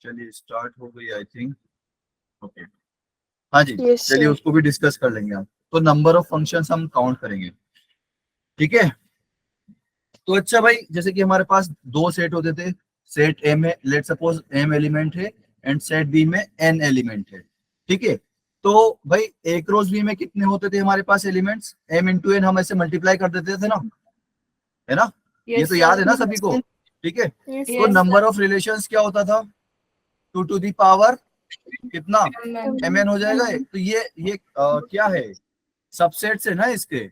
चलिए स्टार्ट हो गई आई थिंक। ओके, हाँ जी। Yes, चलिए sir. उसको भी डिस्कस कर लेंगे हम। तो नंबर ऑफ फंक्शंस हम काउंट करेंगे, ठीक है। तो अच्छा भाई, जैसे कि हमारे पास दो सेट होते थे। सेट ए में लेट सपोज एम एलिमेंट है एंड सेट बी में एन एलिमेंट है, ठीक है। तो भाई ए क्रॉस बी में कितने होते थे हमारे पास एलिमेंट्स? एम इंटू एन हम ऐसे मल्टीप्लाई कर देते थे ना, है ना। ये Yes, तो sir. याद है ना सभी को, ठीक है। Yes, तो sir. नंबर ऑफ रिलेशंस क्या होता था? टू टू दी पावर कितना? एम एन हो जाएगा। तो ये क्या है? सबसेट से ना इसके। Yes,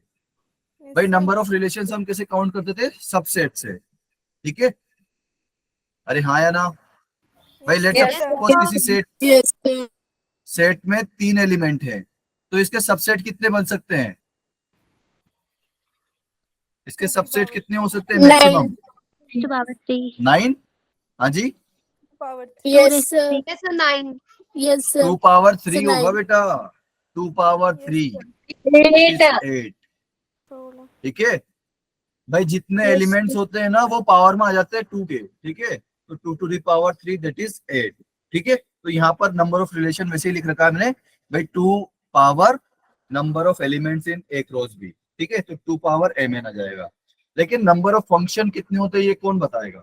भाई sir. नंबर ऑफ रिलेशंस हम कैसे काउंट करते थे? सबसेट से, ठीक है। अरे हाँ या ना? भाई लेट्स Yes, सपोज sir. किसी सेट Yes, sir. सेट में तीन एलिमेंट है, तो इसके सबसेट कितने बन सकते हैं? इसके सबसेट कितने हो सकते हैं मैक्सिमम? 9. to power 3. 9। हाँ जी। Power. Yes, sir. Yes, sir, 9. Yes, sir. 2 power 3 So होगा 9. बेटा। 2 पावर Yes, 3 8. 8, sir. ठीक है। भाई जितने Yes, एलिमेंट्स sir. होते हैं ना वो पावर में आ जाते हैं 2 के, ठीक है। तो 2 to the power 3 that is 8, ठीक है। तो यहाँ पर नंबर ऑफ रिलेशन वैसे ही लिख रखा है मैंने भाई, 2 power number of elements in A cross B, ठीक है। तो 2 पावर एम एन आ जाएगा। लेकिन नंबर ऑफ फंक्शन कितने होते हैं ये कौन बताएगा?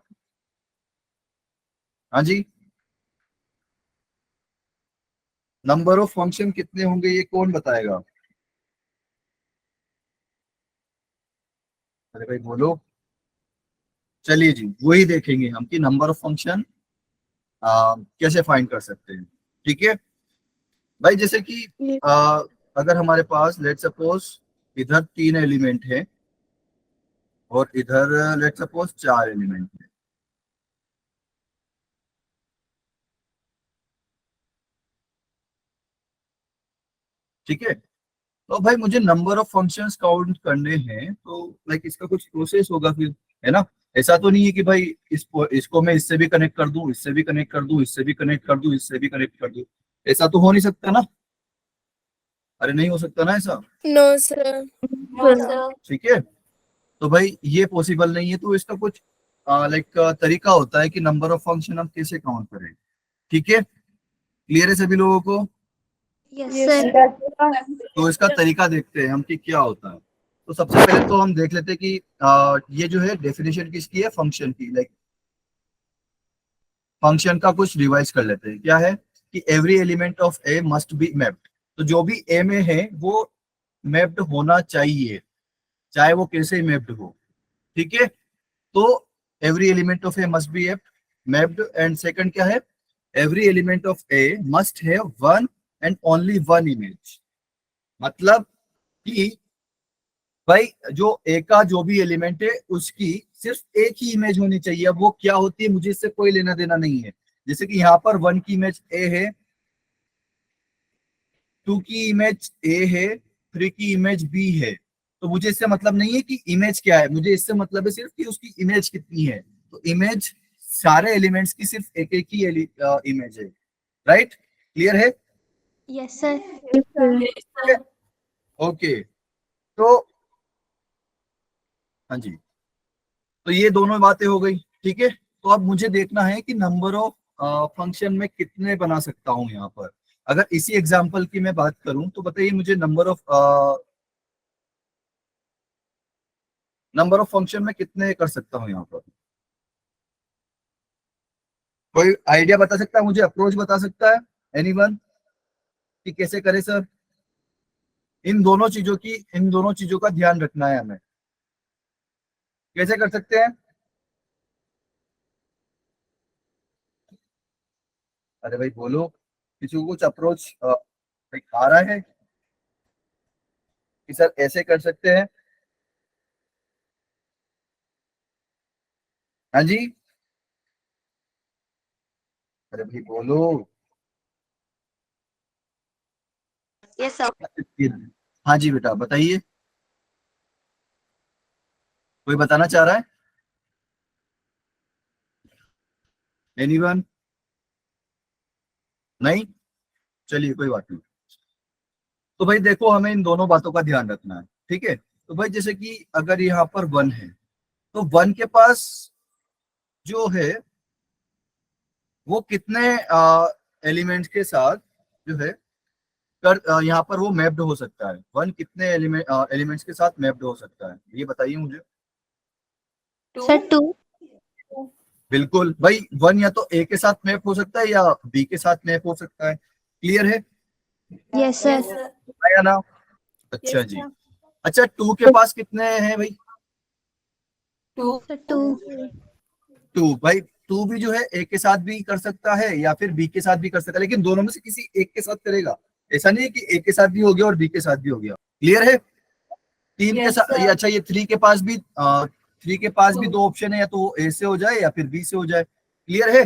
हाँ जी, नंबर ऑफ फंक्शन कितने होंगे ये कौन बताएगा? अरे भाई बोलो। चलिए जी, वही देखेंगे हम कि नंबर ऑफ फंक्शन कैसे फाइंड कर सकते हैं, ठीक है। भाई जैसे कि अगर हमारे पास लेट सपोज इधर तीन एलिमेंट है और इधर लेट सपोज चार एलिमेंट है, ठीक है। तो भाई मुझे नंबर ऑफ फंक्शंस काउंट करने हैं, तो लाइक इसका कुछ प्रोसेस होगा फिर, है ना। ऐसा तो नहीं है कि भाई इसको मैं इससे भी कनेक्ट कर दूं, इससे भी कनेक्ट कर दूं, इससे भी कनेक्ट कर दूं, इससे भी कनेक्ट कर दूं। ऐसा तो हो नहीं सकता ना। अरे नहीं हो सकता ना ऐसा, No, sir. No, sir. ठीक है। तो भाई ये पॉसिबल नहीं है, तो इसका कुछ लाइक तरीका होता है कि नंबर ऑफ फंक्शन हम कैसे काउंट करें, ठीक है। क्लियर है सभी लोगों को? Yes, Yes, sir. तो इसका तरीका देखते हैं हम कि क्या होता है। तो सबसे पहले तो हम देख लेते हैं कि ये जो है डेफिनेशन किसकी है? फंक्शन की। लाइक फंक्शन का कुछ रिवाइज कर लेते हैं। क्या है कि every element of A must be mapped. तो जो भी ए में है वो मैप्ड होना चाहिए, चाहे वो कैसे मैप्ड हो, ठीक है। तो every element of A must be mapped. And second क्या है? Every element of A must have one and only one image. मतलब कि भाई जो ए का जो भी एलिमेंट है उसकी सिर्फ एक ही इमेज होनी चाहिए। अब वो क्या होती है मुझे इससे कोई लेना देना नहीं है। जैसे कि यहाँ पर वन की इमेज ए है, टू की इमेज ए है, थ्री की इमेज बी है। तो मुझे इससे मतलब नहीं है कि इमेज क्या है, मुझे इससे मतलब है सिर्फ कि उसकी इमेज कितनी है। तो इमेज सारे एलिमेंट्स की सिर्फ एक एक ही इमेज है। राइट? क्लियर है? Yes, sir. ओके। तो हाँ जी, तो ये दोनों बातें हो गई, ठीक है। तो अब मुझे देखना है कि नंबर ऑफ फंक्शन में कितने बना सकता हूं यहाँ पर। अगर इसी एग्जांपल की मैं बात करूं तो बताइए मुझे नंबर ऑफ फंक्शन में कितने कर सकता हूँ यहाँ पर? कोई आइडिया बता सकता है मुझे? अप्रोच बता सकता है एनीवन कि कैसे करे सर? इन दोनों चीजों का ध्यान रखना है हमें। कैसे कर सकते हैं? अरे भाई बोलो, किसी को कुछ अप्रोच आ रहा है कि सर ऐसे कर सकते हैं? हाँ जी, अरे भाई बोलो। Yes, sir. हाँ जी बेटा बताइए, कोई बताना चाह रहा है? एनीवन? नहीं? चलिए कोई बात नहीं। तो भाई देखो हमें इन दोनों बातों का ध्यान रखना है, ठीक है। तो भाई जैसे कि अगर यहाँ पर वन है तो वन के पास जो है वो कितने एलिमेंट्स के साथ जो है यहाँ पर वो मैप्ड हो सकता है। वन कितने एलिमेंट्स के साथ मैप्ड हो सकता है, ये बताइए मुझे। Sir, 2. बिल्कुल भाई, वन या तो ए के साथ मैप हो सकता है या बी के साथ मैप हो सकता है। क्लियर है Yes, sir. आया ना? अच्छा जी। अच्छा, टू के पास कितने हैं भाई? Sir, 2. टू भाई, टू भी जो है ए के साथ भी कर सकता है या फिर बी के साथ भी कर सकता है, लेकिन दोनों में से किसी एक के साथ करेगा। ऐसा नहीं है कि ए के साथ भी हो गया और बी के साथ भी हो गया। क्लियर है? तीन के साथ ये, अच्छा ये थ्री के पास भी दो ऑप्शन है, या तो वो ए से हो जाए या फिर बी से हो जाए। क्लियर है?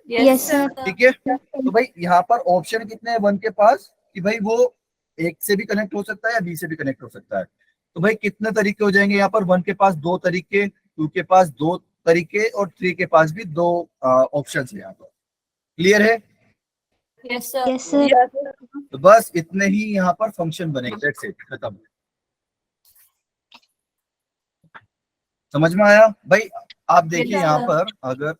Yes, sir. ठीक है, तो भाई यहाँ पर ऑप्शन कितने हैं वन के पास कि भाई वो एक से भी कनेक्ट हो सकता है या बी से भी कनेक्ट हो सकता है। तो भाई कितने तरीके हो जाएंगे यहाँ पर? वन के पास दो तरीके, टू के पास दो तरीके और थ्री के पास भी दो ऑप्शन है यहाँ पर। क्लियर है? Yes, sir. तो बस इतने ही यहाँ पर फंक्शन बनेंगे, दैट्स इट, खत्म। समझ में आया भाई? आप देखिए यहाँ पर, अगर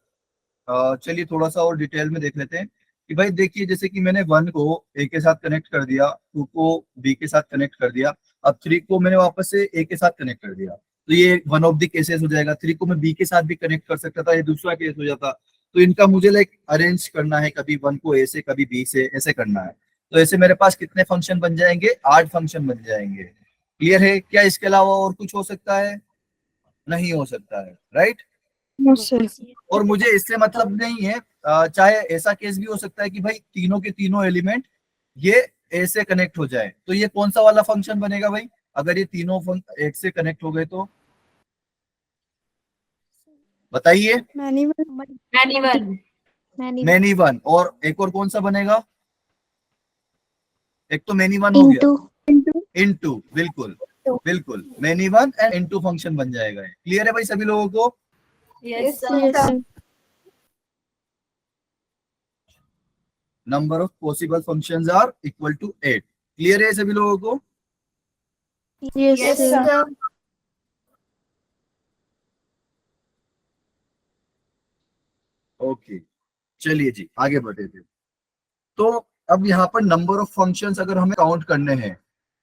चलिए थोड़ा सा और डिटेल में देख लेते हैं कि भाई देखिए, जैसे कि मैंने वन को ए के साथ कनेक्ट कर दिया, टू को बी के साथ कनेक्ट कर दिया, अब थ्री को मैंने वापस से ए के साथ कनेक्ट कर दिया, तो ये वन ऑफ द केसेस हो जाएगा। थ्री को मैं बी के साथ भी कनेक्ट कर सकता था, ये दूसरा केस हो जाता। तो इनका मुझे लाइक अरेंज करना है, कभी वन को ए से कभी बी से, ऐसे करना है। तो ऐसे मेरे पास कितने फंक्शन बन जाएंगे? 8 फंक्शन बन जाएंगे। क्लियर है? क्या इसके अलावा और कुछ हो सकता है? नहीं हो सकता है, राइट? और मुझे इससे मतलब नहीं है, चाहे ऐसा केस भी हो सकता है कि भाई तीनों के तीनों एलिमेंट ये ए से कनेक्ट हो जाए, तो ये कौन सा वाला फंक्शन बनेगा भाई? अगर ये तीनों एक से कनेक्ट हो गए तो बताइए। Many मैनी वन, और एक और कौन सा बनेगा? एक तो मैनी वन हो गया, इनटू, बिल्कुल बिल्कुल, many one and into function बन जाएगा। क्लियर है भाई सभी लोगों को? Yes, number of possible functions are equal to 8। Clear है सभी लोगों को? Yes, sir. ओके, चलिए जी आगे बढ़े थे। तो अब यहाँ पर नंबर ऑफ फंक्शंस अगर हमें काउंट करने हैं,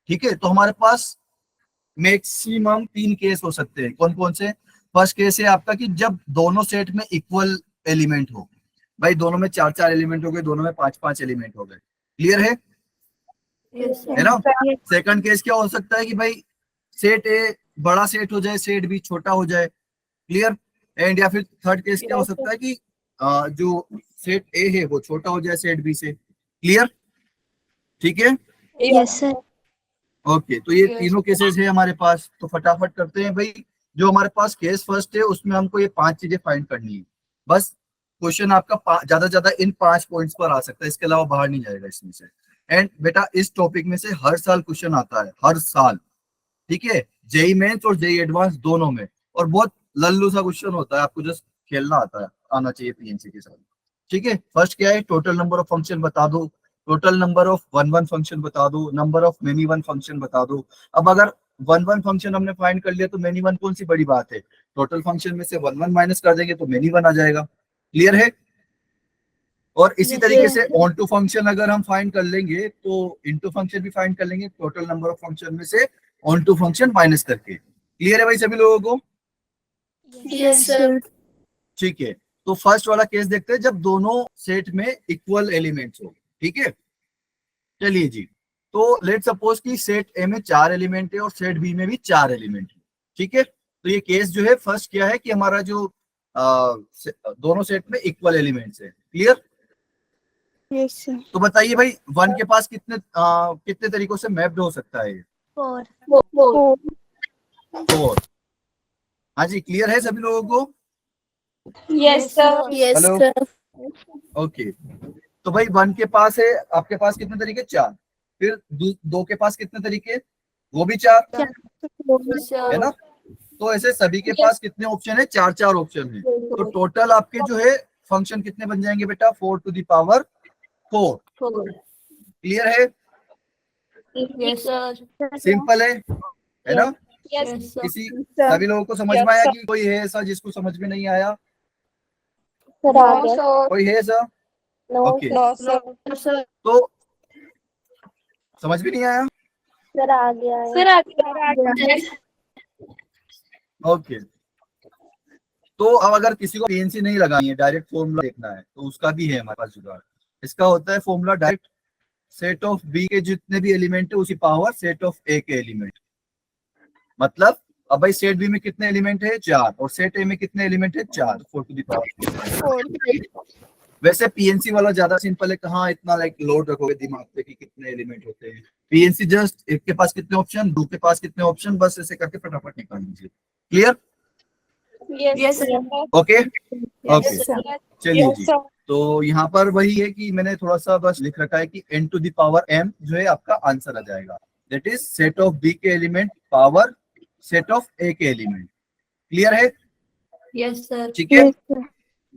ठीक है, तो हमारे पास मैक्सिमम 3 केस हो सकते हैं। कौन कौन से? फर्स्ट केस है आपका कि जब दोनों सेट में इक्वल एलिमेंट हो, भाई दोनों में 4-4 एलिमेंट हो गए, दोनों में 5-5 एलिमेंट हो गए। क्लियर है? है ना? सेकंड केस क्या हो सकता है कि भाई सेट ए बड़ा सेट हो जाए, सेट बी छोटा हो जाए। क्लियर? एंड या फिर थर्ड केस क्या हो सकता है कि जो सेट ए है वो छोटा हो जाए सेट बी से। क्लियर? ठीक है? Yes, sir. ओके, तो ये तीनों केसेस है हमारे पास। तो फटाफट करते हैं भाई। जो हमारे पास केस फर्स्ट है उसमें हमको ये 5 चीजें फाइंड करनी है। बस क्वेश्चन आपका ज्यादा ज्यादा इन 5 पॉइंट्स पर आ सकता है, इसके अलावा बाहर नहीं जाएगा इसमें से। एंड बेटा इस टॉपिक में से हर साल क्वेश्चन आता है, हर साल। ठीक है, जेई मेंस और जेई एडवांस दोनों में, और बहुत लल्लू सा क्वेश्चन होता है, आपको जस्ट खेलना आना चाहिए पीएनसी के साथ। ठीक है, फर्स्ट क्या है? टोटल नंबर ऑफ फंक्शन बता दो, total number of one function बता दो, number of many one function बता दो। अब अगर वन फंक्शन हमने फाइंड कर लिया तो मेनी वन कौन सी बड़ी बात है? टोटल फंक्शन में से वन माइनस कर देंगे तो मेनी वन आ जाएगा। क्लियर है? और इसी तरीके से ऑन टू फंक्शन अगर हम फाइंड कर लेंगे तो इनटू फंक्शन भी फाइंड कर लेंगे, टोटल नंबर ऑफ फंक्शन में से ऑन टू फंक्शन माइनस करके। क्लियर है भाई सभी लोगों को? Yes, sir. ठीक है, तो फर्स्ट वाला केस देखते हैं जब दोनों सेट में इक्वल एलिमेंट्स हो। ठीक है, चलिए जी। तो लेट सपोज कि सेट ए में 4 एलिमेंट है और सेट बी में भी 4 एलिमेंट है। ठीक है, तो ये केस जो है फर्स्ट क्या है कि हमारा जो दोनों सेट में इक्वल एलिमेंट्स है। क्लियर? yes, sir. तो बताइए भाई वन के पास कितने तरीकों से मैप्ड हो सकता है? 4. 4। हाँ जी, क्लियर है सभी लोगों को? Yes, sir. Yes, Hello? sir. Okay, तो भाई वन के पास है, आपके पास कितने तरीके? 4। फिर दो के पास कितने तरीके? वो भी 4, है ना? तो ऐसे सभी के पास कितने ऑप्शन है? 4-4 ऑप्शन है। तो टोटल आपके जो है फंक्शन कितने बन जाएंगे बेटा? 4 टू द पावर 4। क्लियर है? Yes, sir. सिंपल है ना? Yes, sir. किसी सभी लोगों को समझ में आया कि कोई है ऐसा जिसको समझ में नहीं आया? सर आ गया। कोई है सर? नो ओके सर तो समझ भी नहीं आया? सर आ गया है। सर आगे ओके तो अब अगर किसी को पीएनसी नहीं लगानी है, डायरेक्ट फॉर्मूला देखना है, तो उसका भी है हमारे पास जुगाड़। इसका होता है formula direct set of B के जितने भी एलिमेंट है उसी पावर सेट ऑफ ए के एलिमेंट। मतलब अब भाई सेट बी में कितने एलिमेंट है? 4, और सेट ए में कितने एलिमेंट है? 4, 4 टू द पावर। वैसे पीएनसी वाला ज्यादा सिंपल है, कहाँ इतना लाइक लोड रखोगे दिमाग पे कि कितने एलिमेंट होते हैं। पीएनसी जस्ट एक के पास कितने ऑप्शन, दो के पास कितने ऑप्शन, बस ऐसे करके फटाफट निकाल दीजिए। Clear? Yes sir okay okay sir चलिए जी। तो यहाँ पर वही है कि मैंने थोड़ा सा बस लिख रखा है कि n to the power m जो है आपका आंसर आ जाएगा। That is set of b के element power set of a के एलिमेंट। क्लियर है? यस सर ठीक है।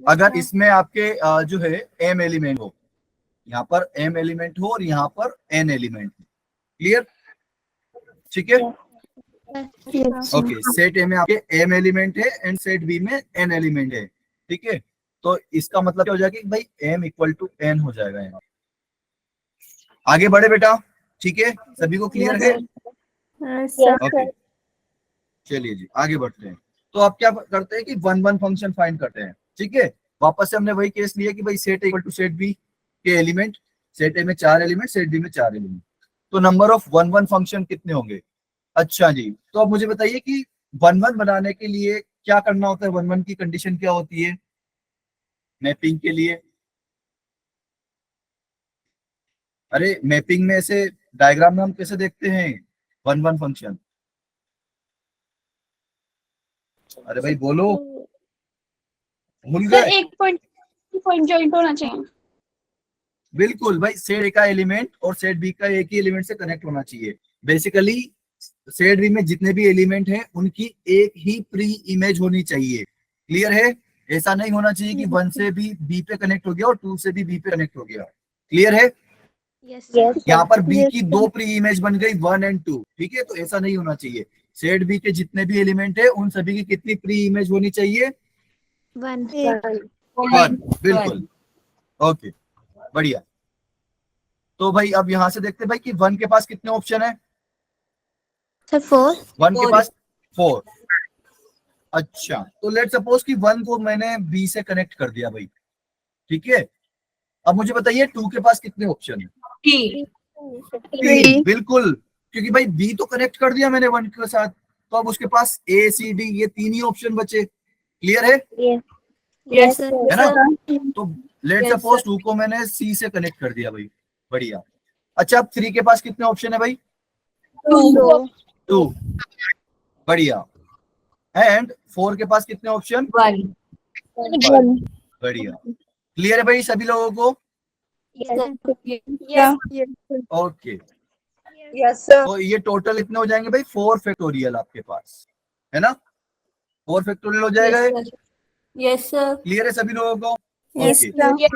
अगर इसमें आपके जो है m एलिमेंट हो, यहाँ पर m एलिमेंट हो और यहाँ पर n एलिमेंट हो। क्लियर? ठीक है। ओके सेट ए में आपके m एलिमेंट है एंड सेट बी में n एलिमेंट है। ठीक है। तो इसका मतलब क्या हो जाएगा कि भाई m इक्वल टू n हो जाएगा यहाँ। आगे बढ़े बेटा। ठीक है, सभी को क्लियर है? ओके चलिए जी आगे बढ़ते हैं। तो आप क्या करते हैं कि 1 1 फंक्शन फाइंड करते हैं। ठीक है, वापस से हमने वही केस लिया कि भाई set equal to set B के एलिमेंट, सेट ए में 4 एलिमेंट, सेट बी में 4 एलिमेंट। तो नंबर ऑफ 1 1 फंक्शन कितने होंगे? अच्छा जी, तो अब मुझे बताइए कि 1 1 बनाने के लिए क्या करना होता है? 1 1 की कंडीशन क्या होती है मैपिंग के लिए? अरे मैपिंग में ऐसे डायग्राम में हम कैसे देखते हैं 1 1 फंक्शन? अरे भाई बोलो, भूल सर गए? एक पॉइंट जॉइंट होना चाहिए। बिल्कुल भाई, सेट ए का एलिमेंट और सेट बी का एक ही एलिमेंट से कनेक्ट होना चाहिए। बेसिकली सेट बी में जितने भी एलिमेंट हैं उनकी एक ही प्री इमेज होनी चाहिए। क्लियर है? ऐसा नहीं होना चाहिए कि 1 से भी बी पे कनेक्ट हो गया और 2 से भी बी पे कनेक्ट हो गया। क्लियर है? यस यहाँ पर बी की 2 प्री इमेज बन गई 1 एंड 2। ठीक है, तो ऐसा नहीं होना चाहिए। सेट बी के जितने भी एलिमेंट है उन सभी की कितनी प्री इमेज होनी चाहिए? 1 1। बिल्कुल ओके बढ़िया। तो भाई अब यहां से देखते हैं भाई कि 1 के पास कितने ऑप्शन है? सर 4 1 के पास 4। अच्छा, तो लेट सपोज कि 1 को मैंने बी से कनेक्ट कर दिया भाई। ठीक है, अब मुझे बताइए 2 के पास कितने ऑप्शन है? 3। बिल्कुल, क्योंकि भाई बी तो कनेक्ट कर दिया मैंने 1 के साथ, तो अब उसके पास ए सी डी ये 3 ही ऑप्शन बचे। क्लियर है? यस है ना? तो लेट सपोज 2 को मैंने सी से कनेक्ट कर दिया भाई। बढ़िया। अच्छा, अब 3 के पास कितने ऑप्शन है भाई? 2। बढ़िया। एंड 4 के पास कितने ऑप्शन? 1। बढ़िया। क्लियर है भाई सभी लोगों को? ओके तो ये टोटल इतने हो जाएंगे भाई 4 फैक्टोरियल आपके पास, है ना? 4 फैक्टोरियल हो जाएगा। यस सर क्लियर है सभी लोगों को? यस ओके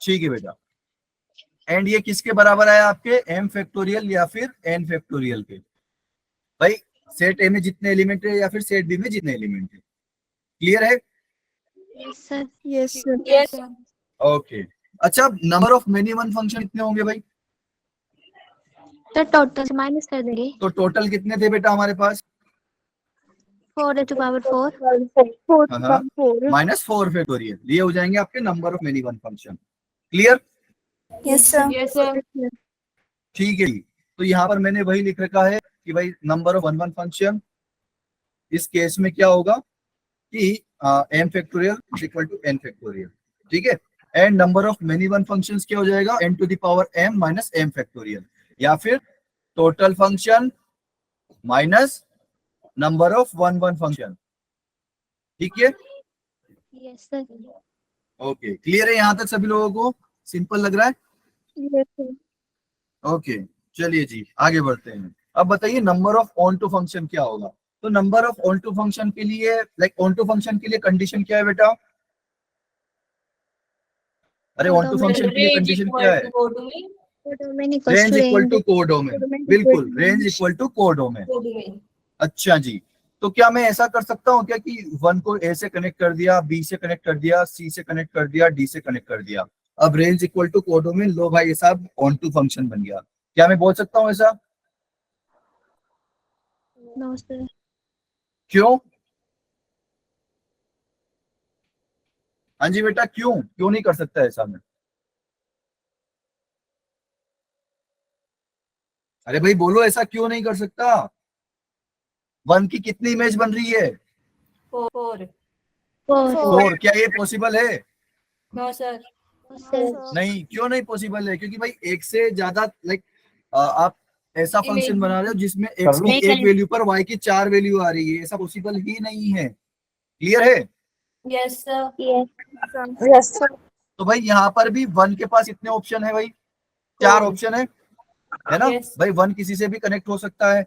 ठीक है बेटा। एंड ये किसके बराबर आया आपके? m फैक्टोरियल या फिर n फैक्टोरियल के? भाई सेट ए में जितने एलिमेंट है या फिर सेट बी में जितने एलिमेंट है। क्लियर है? Yes yes okay. अच्छा, number of many one function कितने होंगे भाई? सर टोटल माइनस कर देंगे। तो टोटल कितने थे बेटा हमारे पास? 4 to power 4 माइनस 4 फैक्टोरियल, ये हो जाएंगे आपके number of many one function. Clear? Yes sir ठीक है जी। तो यहाँ पर मैंने वही लिख रखा है कि भाई नंबर ऑफ 1 1 फंक्शन इस केस में क्या होगा कि m factorial is equal to n factorial. ठीक है, and number of many one functions क्या हो जाएगा? n to the power m minus m factorial, या फिर total function minus number of 1 1 function. ठीक है? यस सर ओके क्लियर है यहाँ तक सभी लोगों को? सिंपल लग रहा है? ओके चलिए जी आगे बढ़ते हैं। अब बताइए number of onto function क्या होगा? तो number of onto function के लिए ऑन टू फंक्शन के लिए कंडीशन क्या है बेटा? अरे ऑन टू फंक्शन के लिए कंडीशन क्या है? Range equal to codomain. बिल्कुल, रेंज इक्वल टू कोडोमेन। अच्छा जी, तो क्या मैं ऐसा कर सकता हूँ क्या कि 1 को ए से कनेक्ट कर दिया, बी से कनेक्ट कर दिया, सी से कनेक्ट कर दिया, डी से कनेक्ट कर दिया, अब रेंज इक्वल टू कोडोमेन, लो भाई ये सब ऑन टू फंक्शन बन गया। क्या मैं बोल सकता हूँ ऐसा? No, sir. क्यों? हाँ जी बेटा, क्यों क्यों नहीं कर सकता ऐसा मैं? अरे भाई बोलो, ऐसा क्यों नहीं कर सकता? 1 की कितनी इमेज बन रही है? 4 4 4। क्या ये पॉसिबल है? नो सर sir नहीं, क्यों नहीं पॉसिबल है? क्योंकि भाई एक से ज्यादा लाइक आप ऐसा फंक्शन बना रहे हो जिसमें x की एक वैल्यू पर y की 4 वैल्यू आ रही है, ऐसा पॉसिबल ही नहीं है। क्लियर है? यस सर yes sir तो भाई यहाँ पर भी 1 के पास कितने ऑप्शन है भाई? 4 ऑप्शन है ना? Yes. भाई 1 किसी से भी कनेक्ट हो सकता है।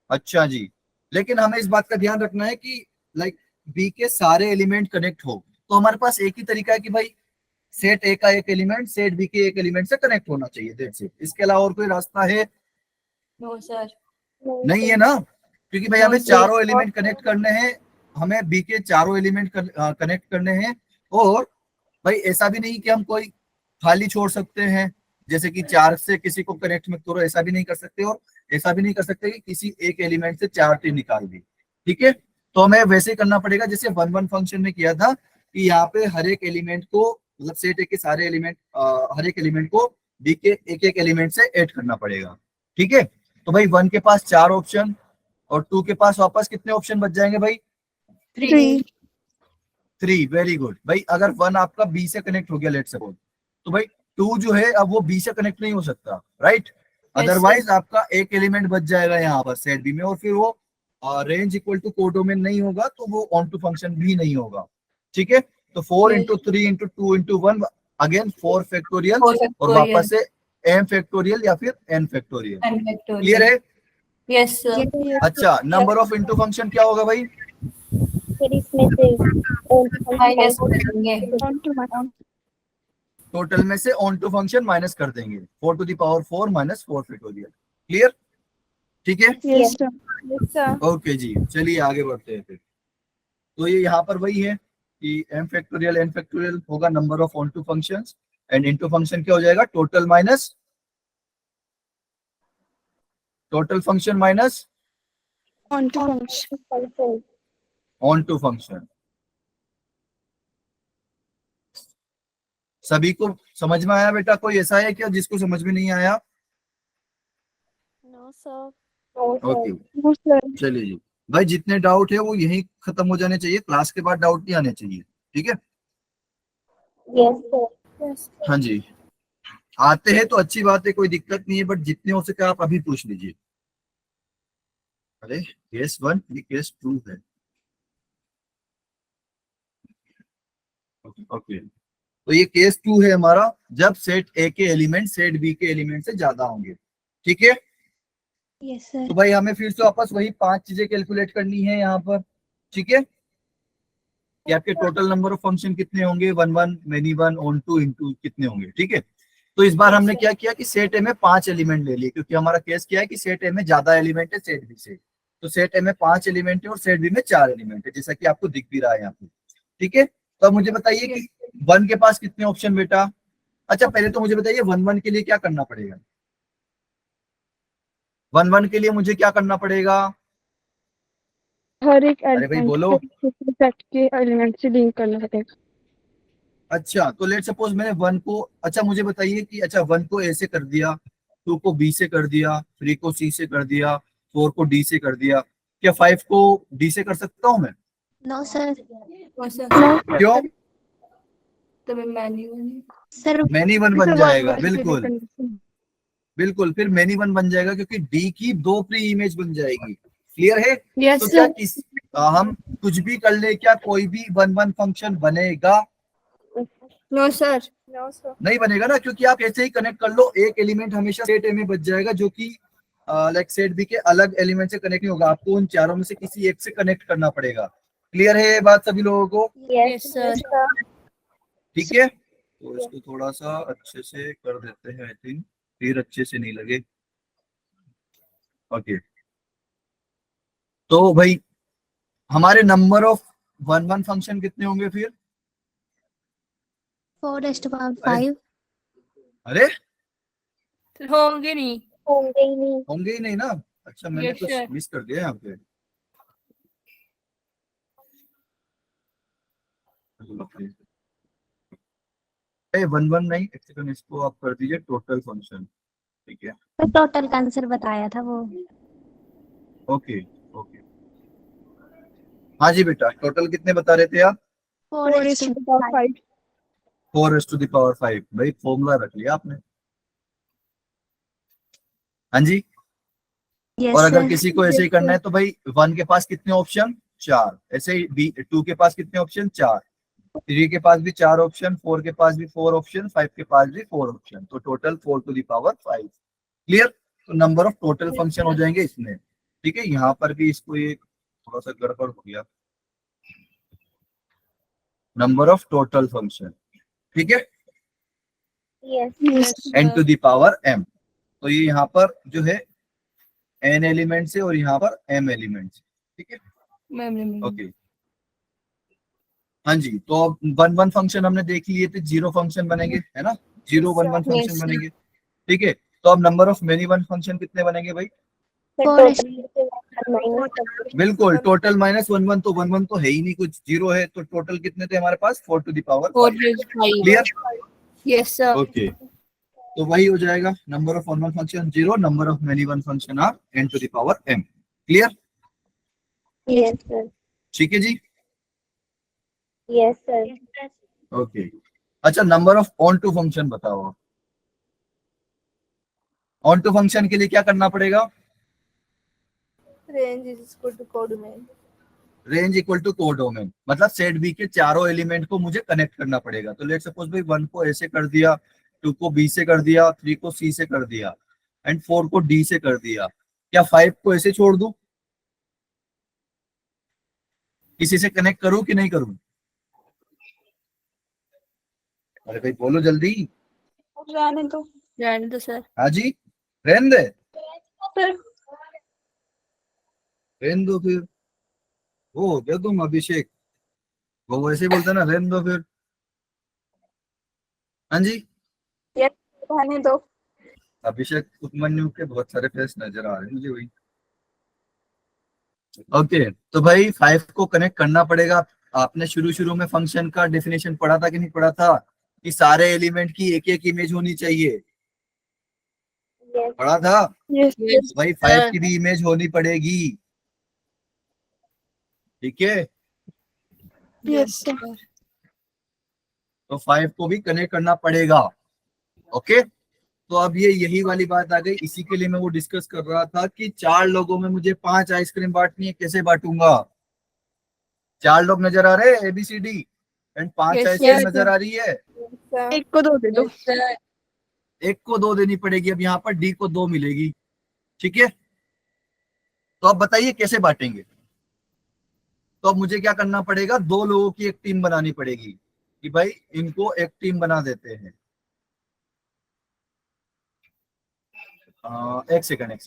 अच्छा जी, लेकिन हमें इस बात का ध्यान रखना है कि लाइक बी के सारे एलिमेंट कनेक्ट हो, तो हमारे पास एक ही तरीका है कि भाई सेट ए का एक एलिमेंट सेट बी के एक एलिमेंट से कनेक्ट होना चाहिए, दैट्स इट। इसके अलावा और कोई रास्ता है? नो सर नहीं है ना, क्योंकि भाई हमें चारों एलिमेंट कनेक्ट करने हैं, हमें बी के चारों एलिमेंट कनेक्ट करने हैं। और भाई ऐसा भी नहीं कि हम कोई खाली छोड़ सकते हैं, जैसे कि 4 से किसी को कनेक्ट मत करो, ऐसा भी नहीं कर सकते। और ऐसा भी नहीं कर सकते कि किसी एक एलिमेंट से 4 ट्री निकाल दी, ठीक है? तो हमें वैसे ही करना पड़ेगा जैसे 1 1 फंक्शन में किया था, कि यहाँ पे हर एक एलिमेंट को, मतलब सेट ए के सारे एलिमेंट, हर एक एलिमेंट को बी के एक एक एलिमेंट से ऐड करना पड़ेगा, ठीक है? तो भाई 1 के पास 4 ऑप्शन और 2 के पास वापस कितने ऑप्शन बच जाएंगे भाई? 3 3। वेरी गुड भाई। अगर 1 आपका बी से कनेक्ट हो गया लेट सपोज, तो भाई 2 जो है अब वो बी से कनेक्ट नहीं हो सकता, राइट? अदरवाइज आपका एक एलिमेंट बच जाएगा यहाँ पर सेट बी में, और फिर वो रेंज इक्वल टू कोडोमेन नहीं होगा, तो वो ऑन टू फंक्शन भी नहीं होगा, ठीक है? तो 4 Yes. Into 3 into 2 into 1, again 4 factorial, 4 और factorial वापस से m फैक्टोरियल या फिर n factorial. and clear factorial. है? Yes sir. अच्छा, नंबर ऑफ इंटू फंक्शन क्या होगा भाई? फिर इसमें से माइनस करेंगे टोटल में से ऑन टू फंक्शन माइनस कर देंगे, 4 to the power 4 minus 4 factorial. Clear? ठीक है, yes sir ओके जी, चलिए आगे बढ़ते हैं फिर। तो ये यहाँ पर वही है कि m फैक्टोरियल n फैक्टोरियल होगा number of onto functions, and into function क्या हो जाएगा? Total minus total function minus on to function onto function. सभी को समझ में आया बेटा? कोई ऐसा है क्या जिसको समझ में नहीं आया? no sir okay, no sir चलिए जी। भाई जितने डाउट है वो यही खत्म हो जाने चाहिए, क्लास के बाद डाउट नहीं आने चाहिए, ठीक है? yes sir हाँ जी, आते हैं तो अच्छी बात है, कोई दिक्कत नहीं है, बट जितने हो सके आप अभी पूछ लीजिए। अरे केस 1, ये केस 2 है। ओके, तो ये केस 2 है हमारा, जब सेट ए के एलिमेंट सेट बी के एलिमेंट से ज्यादा होंगे, ठीक है? yes sir तो भाई हमें फिर से वापस वही 5 चीजें कैलकुलेट करनी है यहाँ पर, ठीक है? कि आपके टोटल नंबर ऑफ फंक्शन कितने होंगे, 1 1 मेनी 1 ऑन टू इंटू कितने होंगे, ठीक है? तो इस बार हमने क्या किया कि सेट ए में 5 एलिमेंट ले लिए, क्योंकि हमारा केस क्या है कि सेट ए में ज्यादा एलिमेंट है सेट बी से। तो सेट ए में 5 एलिमेंट है और सेट बी में 4 एलिमेंट है, जैसा कि आपको दिख भी रहा है यहाँ पे, ठीक है? तो अब मुझे बताइए कि 1 के पास कितने ऑप्शन बेटा? अच्छा पहले तो मुझे बताइए 1 1 के लिए क्या करना पड़ेगा? 1 1 के लिए मुझे क्या करना पड़ेगा? हर एक अरे भाई बोलो। सेट के एलिमेंट से लिंक करना पड़ेगा अच्छा, तो लेट सपोज मैंने 1 को, अच्छा मुझे बताइए कि अच्छा 1 को ए से कर दिया, 2 को बी से कर दिया, 3 को सी से कर दिया, 4 को डी से कर दिया, क्या 5 को डी से कर सकता हूँ मैं? No, sir. No sir. क्यों? तो मैं मैन्युअल Sir, मैनी 1 बन जाएगा, बिल्कुल बिल्कुल, फिर मैनी 1 बन जाएगा, क्योंकि डी की 2 प्री इमेज बन जाएगी। क्लियर है? yes तो क्या sir हम कुछ भी कर ले, क्या कोई भी 1 1 फंक्शन बनेगा? नो सर नहीं बनेगा ना, क्योंकि आप ऐसे ही कनेक्ट कर लो, एक एलिमेंट हमेशा सेट ए में बच जाएगा, जो कि लाइक सेट बी के अलग एलिमेंट से कनेक्ट नहीं होगा, आपको उन चारों में से किसी एक से कनेक्ट करना पड़ेगा। क्लियर है ये बात सभी लोगों को? Yes, sir. ठीक है, तो इसको थोड़ा सा अच्छे से कर देते हैं, आई थिंक फिर अच्छे से नहीं लगे। ओके, तो भाई हमारे नंबर ऑफ 1 फंक्शन कितने होंगे फिर? 4 raised to power अरे 5. अरे होंगे नहीं। होंगे ही नहीं। होंगे ही नहीं ना? अच्छा मैंने Yes, कुछ sir. मिस कर दिया यहाँ पे। 1 नहीं, एक सेकंड, इसको आप कर दीजिए टोटल फंक्शन, ठीक है? तो टोटल का आंसर बताया था वो। ओके ओके, हाँ जी बेटा, टोटल कितने बता रहे थे आप? 4 4 raised is to to the power 5. 5. 4⁵ भाई फॉर्मूला रख लिया आपने। हाँ जी। Yes, और अगर sir. किसी को ऐसे ही करना है तो भाई 1 के पास कितने ऑप्शन? 4। ऐसे ही 2 के पास कितने ऑप्शन? 4। 3 के पास भी 4 ऑप्शन, 4 के पास भी 4 ऑप्शन, 5 के पास भी 4 ऑप्शन, तो टोटल 4⁵ क्लियर? तो नंबर ऑफ टोटल फंक्शन हो जाएंगे इसमें, ठीक है? यहाँ पर भी इसको ये थोड़ा सा गड़बड़ हो गया, नंबर ऑफ टोटल फंक्शन, ठीक है? Yes. Yes, n⁻m, तो ये यहाँ पर जो है n एलिमेंट है और यहाँ पर m एलिमेंट, ठीक है? मैम ओके हाँ जी। तो अब 1 फंक्शन हमने देख लिए थे, 0 फंक्शन बनेंगे, है ना? 0 1 1 फंक्शन Yes. बनेंगे, ठीक है? तो अब नंबर ऑफ मेनी 1 फंक्शन कितने बनेंगे भाई? The 4 total raised is minus बिल्कुल, टोटल माइनस 1 1, तो 1 1 तो है ही नहीं, कुछ 0 है, तो टोटल कितने थे हमारे पास? 4⁵ क्लियर? Yes, sir. ओके, तो वही हो जाएगा, number of 1 1 function 0, number of many 1 function are n⁻m, clear? Yes, sir. ठीक है जी, Yes, sir. ओके। अच्छा, number of onto function बताओ। ऑन टू फंक्शन के लिए क्या करना पड़ेगा? Range is equal to codomain. Range equal to codomain, मतलब सेट बी के चारों एलिमेंट को मुझे कनेक्ट करना पड़ेगा। तो लेट सपोज भाई 1 को ऐसे कर दिया, 2 को बी से कर दिया, 3 को सी से कर दिया, एंड 4 को डी से कर दिया। क्या 5 को ऐसे छोड़ दूं? किसी से कनेक्ट करूं कि नहीं करूं? अरे भाई बोलो जल्दी। जाने दो सर। हाँ जी, रहने दे, Sir. रहने दो फिर। वो क्या तुम अभिषेक, वो वैसे ही बोलते ना, रहने दो फिर। हाँ जी, रहने दो। अभिषेक उपमन्यु के बहुत सारे फेस नजर आ रहे हैं मुझे वही। ओके, तो भाई 5 को कनेक्ट करना पड़ेगा। आपने शुरू में फंक्शन का डेफिनेशन पढ़ा था कि नहीं पढ़ा था, कि सारे एलिमेंट की एक एक इमेज होनी चाहिए? Yes. पढ़ा था? Yes. Yes, भाई sir. 5 की भी इमेज होनी पड़ेगी, ठीक है? Yes, sir. तो 5 को भी कनेक्ट करना पड़ेगा, ओके? तो अब ये यही वाली बात आ गई, इसी के लिए मैं वो डिस्कस कर रहा था कि 4 लोगों में मुझे 5 आइसक्रीम बांटनी है, कैसे बांटूंगा? 4 लोग नजर आ रहे हैं, ABCD, and 5 Yes, ice cream sir. नजर आ रही है। एक को 2 दे दो। Yes, sir. एक को 2 देनी पड़ेगी, अब यहाँ पर डी को 2 मिलेगी, ठीक है? तो अब बताइए कैसे बांटेंगे? तो अब मुझे क्या करना पड़ेगा? 2 लोगों की एक टीम बनानी पड़ेगी, कि भाई इनको एक टीम बना देते हैं। एक सेकंड।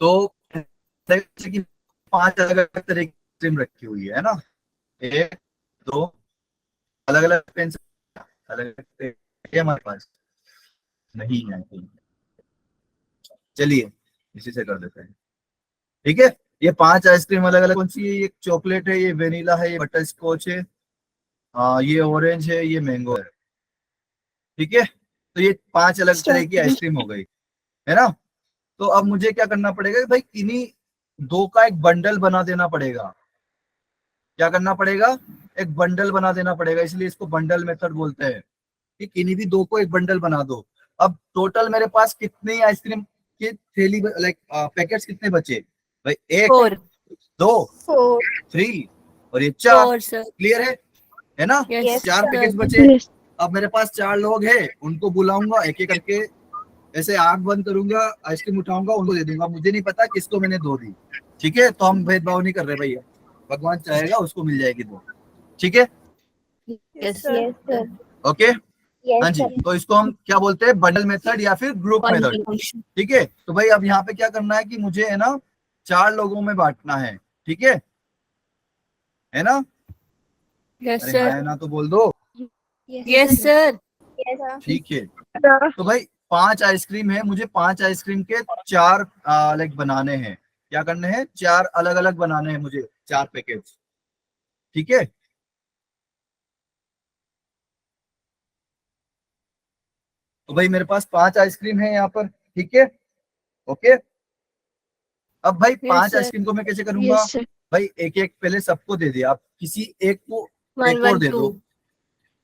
तो जैसे कि 5 अलग अलग तरह की टीम रखी हुई है ना, 1 2 अलग अलग पेन, अलग अलग हमारे पास नहीं है। चलिए इसी से कर देते हैं, ठीक है? ये 5 आइसक्रीम अलग अलग कौन सी है? ये चॉकलेट है, ये वेनिला है, ये बटर स्कॉच है, ये ऑरेंज है, ये मैंगो है, ठीक है? तो ये 5 अलग तरह की आइसक्रीम हो गई, है ना? तो अब मुझे क्या करना पड़ेगा भाई, इन्हीं 2 का एक बंडल बना देना पड़ेगा। क्या करना पड़ेगा? एक बंडल बना देना पड़ेगा, इसलिए इसको बंडल मेथड बोलते हैं, कि किन्हीं भी 2 को एक बंडल बना दो। अब टोटल मेरे पास कितनी आइसक्रीम की थैली, लाइक पैकेट्स कितने बचे भाई? 1 4. 2 4. 3 और ये 4, 4, sir. क्लियर है ना? Yes, 4 sir. पैकेट्स बचे। Yes. अब मेरे पास 4 लोग हैं, उनको बुलाऊंगा एक एक करके, ऐसे आंख बंद करूंगा, आइसक्रीम उठाऊंगा, उनको दे दूंगा, मुझे नहीं पता किसको मैंने 2 दी, ठीक है? तो हम भेदभाव नहीं कर रहे भैया, भगवान चाहेगा उसको मिल जाएगी 2, ठीक है? Yes, sir. Yes, sir. Okay, हाँ जी, तो इसको हम क्या बोलते हैं, बंडल मेथड या फिर ग्रुप मेथड। ठीक है, तो भाई अब यहाँ पे क्या करना है कि मुझे है ना 4 लोगों में बांटना है। ठीक है ना? यस अरे हाँ सर। है ना तो बोल दो। Yes sir. Yes, sir. ठीक है, तो भाई 5 आइसक्रीम है, मुझे 5 आइसक्रीम के 4 लाइक बनाने हैं। क्या करने हैं? 4 अलग अलग बनाने हैं मुझे, 4 पैकेट्स। ठीक है, तो भाई मेरे पास 5 आइसक्रीम है यहाँ पर। ठीक है, ओके। अब भाई Yes, 5 sir. आइसक्रीम को मैं कैसे करूंगा? Yes, sir. भाई एक एक पहले सबको दे दिया, आप किसी एक को One, एक और one, दे दो, two.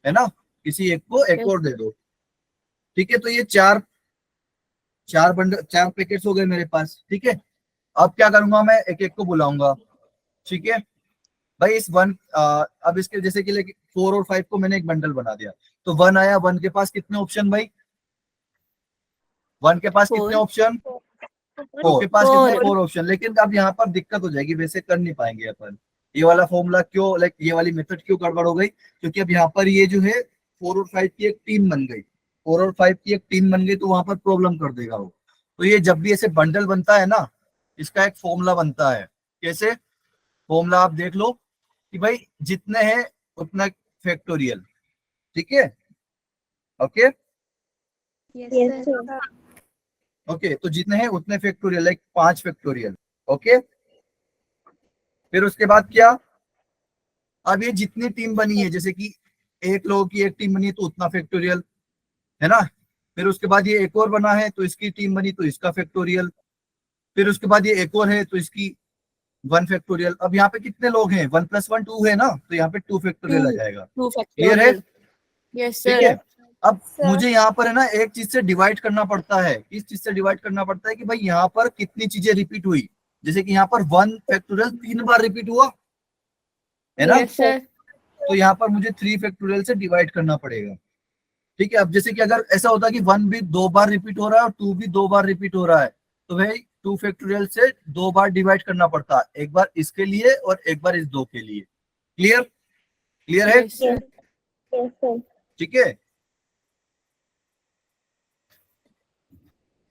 है ना? किसी एक को एक Yes. और दे दो। ठीक है, तो ये 4 पैकेट्स हो गए मेरे पास। ठीक है, अब क्या करूंगा, मैं एक एक को बुलाऊंगा। ठीक है भाई, इस अब इसके जैसे कि 4 और 5 को मैंने एक बंडल बना दिया, तो 1 आया। 1 के पास कितने ऑप्शन भाई? 1 के पास Four. कितने ऑप्शन? 4 के पास कितने? 4 ऑप्शन। लेकिन अब यहाँ पर दिक्कत हो जाएगी, वैसे कर नहीं पाएंगे अपन। ये वाला फॉर्मूला क्यों, लाइक ये वाली मेथड क्यों गड़बड़ हो गई? क्योंकि अब यहाँ पर ये जो है 4 और 5 की एक टीम बन गई। 4 और 5 की एक टीम बन गई, तो वहां पर प्रॉब्लम कर देगा वो। तो ये जब भी ऐसे बंडल बनता है ना, इसका एक फॉर्मूला बनता है। कैसे फॉर्मूला? आप देख लो कि भाई जितने हैं उतना फैक्टोरियल। ठीक है, ओके Yes, sir. ओके, तो जितने हैं उतने फैक्टोरियल, लाइक 5 फैक्टोरियल। ओके, फिर उसके बाद क्या? अब ये जितनी टीम बनी है, जैसे कि एक लोगों की एक टीम बनी है तो उतना फैक्टोरियल, है ना? फिर उसके बाद ये एक और बना है तो इसकी टीम बनी तो इसका फैक्टोरियल। फिर उसके बाद ये एक और है तो इसकी 1 फैक्टोरियल। अब यहाँ पे कितने लोग हैं? 1 + 1 2 है ना, तो यहाँ पे 2 फैक्टोरियल आ Two. जाएगा। Two क्लियर है? factorial. Yes, ठीक sir. है, अब Sir. मुझे यहाँ पर है ना एक चीज से डिवाइड करना पड़ता है। किस चीज से डिवाइड करना पड़ता है? कि भाई यहाँ पर कितनी चीजें रिपीट हुई। जैसे कि यहाँ पर 1 फैक्टोरियल 3 बार रिपीट हुआ, है ना? Yes, sir. तो यहाँ पर मुझे 3 फैक्टोरियल से डिवाइड करना पड़ेगा। ठीक है, अब जैसे कि अगर ऐसा होता कि 1 भी 2 बार रिपीट हो रहा है और 2 भी 2 बार रिपीट हो रहा है, तो भाई 2 फैक्टोरियल से 2 बार डिवाइड करना पड़ता है, एक बार इसके लिए और एक बार इस 2 के लिए। क्लियर? क्लियर है? Yes, sir. Yes, sir. ठीक है,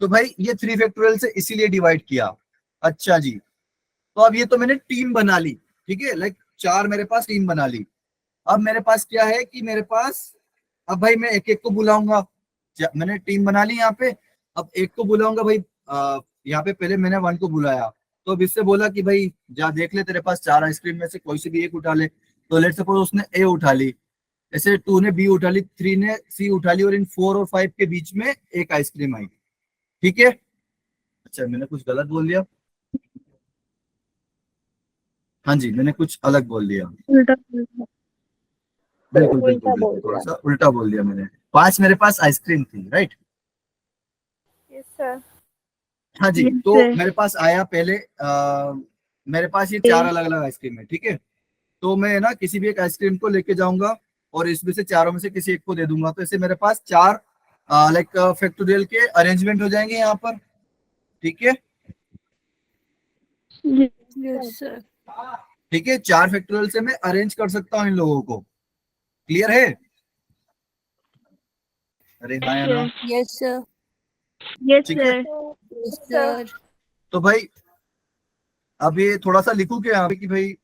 तो भाई ये 3 फैक्टोरियल से इसीलिए डिवाइड किया। अच्छा जी, तो अब ये तो मैंने टीम बना ली। ठीक है, लाइक 4 मेरे पास टीम बना ली। अब मेरे पास क्या है कि मेरे पास, अब भाई मैं एक एक को बुलाऊंगा। मैंने टीम बना ली यहाँ पे, अब एक को बुलाऊंगा भाई। यहाँ पे पहले मैंने 1 को बुलाया, तो अब इससे बोला कि भाई जा देख ले, तेरे पास 4 आइसक्रीम में से कोई सी भी एक उठा ले। तो लेट सपोज उसने ए उठा ली, ऐसे 2 ने बी उठा ली, 3 ने सी उठा ली, और इन 4 और 5 के बीच में एक आइसक्रीम आई। ठीक है, अच्छा मैंने कुछ गलत बोल दिया? हाँ जी, मैंने कुछ अलग बोल दिया। उल्टा बिल्कुल उल्टा बिल्कुल बोल बिल्कुल, थोड़ा दिया। सा उल्टा बोल दिया मैंने। 5 मेरे पास आइसक्रीम थी, राइट? Yes, sir. हाँ जी, Yes, तो sir. मेरे पास आया पहले मेरे पास ये 4 अलग अलग आइसक्रीम है। ठीक है, तो मैं ना किसी भी एक आइसक्रीम को लेके जाऊंगा और इसमें से चारों में से किसी एक को दे दूंगा, तो ऐसे मेरे पास 4 लाइक फैक्टोरियल के अरेंजमेंट हो जाएंगे यहाँ पर। ठीक है, Yes, sir. ठीक है, 4 फैक्टोरियल से मैं अरेंज कर सकता हूँ इन लोगों को। क्लियर है? अरे हाँ या ना? Yes, sir. Yes, ठीक है, sir. Yes, sir. तो भाई अब ये थोड़ा सा लिखूं क्या यहाँ पे कि भाई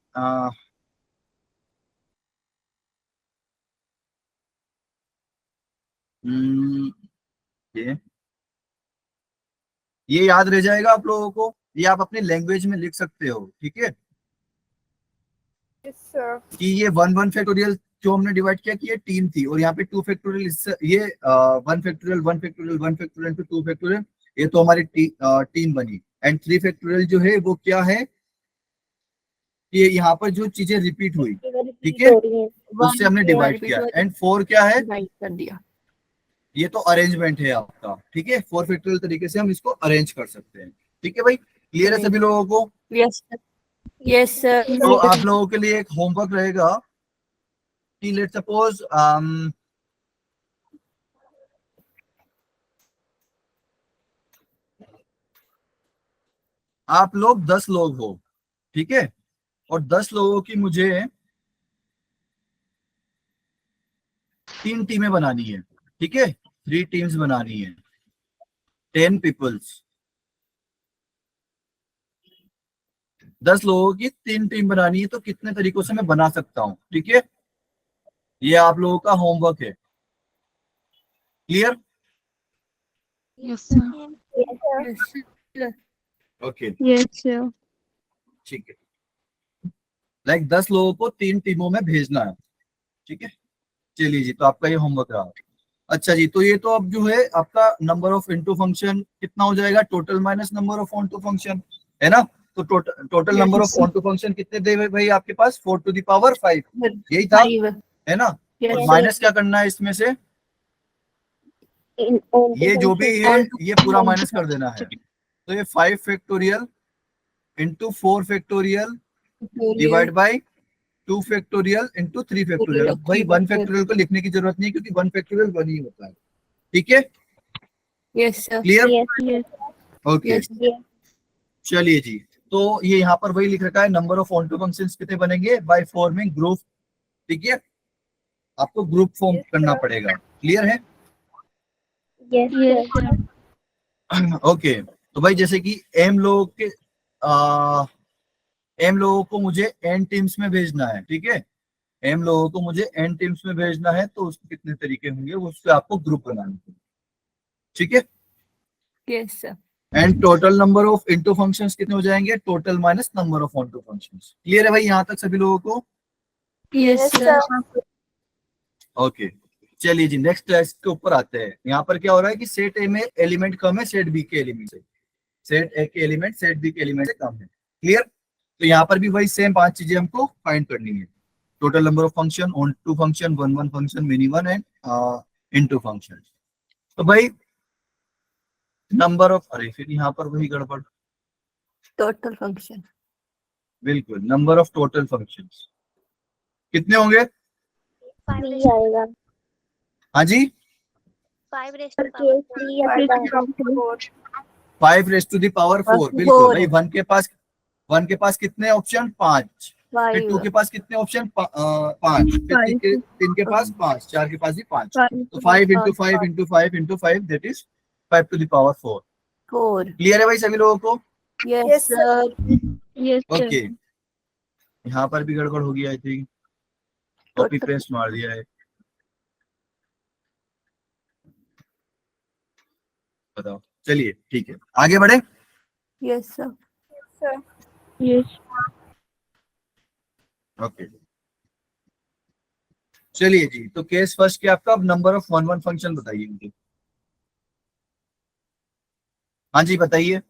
हम्म, ये याद रह जाएगा आप लोगों को, ये आप अपनी लैंग्वेज में लिख सकते हो। ठीक है, Yes, sir. कि ये 1 फैक्टोरियल जो हमने डिवाइड किया कि ये टीम थी, और यहाँ पे 2 फैक्टोरियल, इससे ये 1 factorial 1 factorial 1 factorial two 2 factorial, ये तो हमारी टीम बनी। एंड 3 फैक्टोरियल जो है वो क्या है, कि यहाँ पर जो चीजें रिपीट हुई, ठीक है, उससे हमने डिवाइड किया। एंड 4 क्या है? Divide कर दिया. ये तो अरेंजमेंट है आपका। ठीक है, 4 फैक्टोरियल तरीके से हम इसको अरेंज कर सकते हैं। ठीक है भाई, क्लियर है सभी लोगों को? Yes, sir. Yes, sir. तो आप लोगों के लिए एक होमवर्क रहेगा कि लेट सपोज आप लोग 10 लोग हो। ठीक है, और 10 लोगों की मुझे 3 टीमें बनानी है। ठीक है, 3 टीम्स बनानी है, 10 पीपल्स, 10 लोगों की 3 टीम बनानी है। तो कितने तरीकों से मैं बना सकता हूँ, ठीक है, ये आप लोगों का होमवर्क है। Clear? Yes, sir. Yes, sir. Yes, sir. Okay, Yes, sir. ठीक है। लाइक 10 लोगों को 3 टीमों में भेजना है, ठीक है। चलिए जी, तो आपका ये होमवर्क रहा। अच्छा जी, तो ये तो अब जो है आपका नंबर ऑफ इनटू फंक्शन कितना हो जाएगा, total minus number of onto function, है ना। तो total Yes, number of sir. Onto function कितने दे भाई आपके पास, 4 टू द पावर 5, यही था, 5. है ना। Yes, और sir. माइनस क्या करना है इसमें से, On ये जो भी है On to ये पूरा on to माइनस कर देना है। तो ये 5 factorial into 4 factorial divide by 2 factorial into 3 factorial. अब भाई 1 फैक्टोरियल को लिखने की जरूरत नहीं, क्योंकि 1 फैक्टोरियल 1 ही होता है, ठीक है। Yes, sir. Clear? Yes. Okay, Yes. Yes. चलिए जी, तो ये यहाँ पर वही लिख रखा है, नंबर ऑफ ऑनटू फंक्शंस कितने बनेंगे, बाय फॉर्मिंग ग्रुप, ठीक है। आपको ग्रुप फॉर्म Yes, करना sir. पड़ेगा, क्लियर है? Yes, Yes, sir. sir. Okay, तो भाई जैसे कि एम लोगों के एम लोगों को मुझे एन टीम्स में भेजना है, ठीक है। एम लोगों को मुझे एन टीम्स में भेजना है, तो उसके कितने तरीके होंगे, उससे आपको ग्रुप बनाना है, ठीक है। Yes, sir. And total number of into functions कितने हो जाएंगे, total minus number of onto functions. Clear है भाई यहाँ तक सभी लोगों को? Yes, Yes, sir. sir. Okay, चलिए जी, नेक्स्ट क्लास के ऊपर आते हैं। यहाँ पर क्या हो रहा है कि सेट ए में एलिमेंट कम है सेट बी के एलिमेंट से, सेट ए के एलिमेंट सेट बी के एलिमेंट से कम है। क्लियर? तो यहाँ पर भी वही सेम 5 चीजें हमको फाइंड करनी है, total number of function, onto function, one function, many one and into function. तो भाई नंबर ऑफ, अरे फिर यहाँ पर वही गड़बड़, Total function. बिल्कुल, नंबर ऑफ टोटल फंक्शंस कितने होंगे? 3 आएगा। हाँ जी, 5 raised Sir, to power के 3 आएगा। 5 रेज़ टू द पावर 4, बिल्कुल भाई। वन के पास कितने ऑप्शन, 5। फिर 2 5. के पास कितने ऑप्शन, 5। फिर 3 के पास 5, 4 के पास भी 5। तो 5 into 5 into 5 into 5, that is 5 to the power 4। 4. Clear है भाई सभी लोगों को? Yes, Yes, sir. Yes, sir. Okay, यहाँ पर भी गड़बड़ होगी आई थिंक, कॉपी पेस्ट मार दिया है, बताओ। चलिए ठीक है, आगे बढ़े। Yes, sir. sir. Yes. Okay, चलिए जी, तो केस फर्स्ट क्या आपका, अब नंबर ऑफ वन फंक्शन बताइए मुझे। हाँ जी बताइए।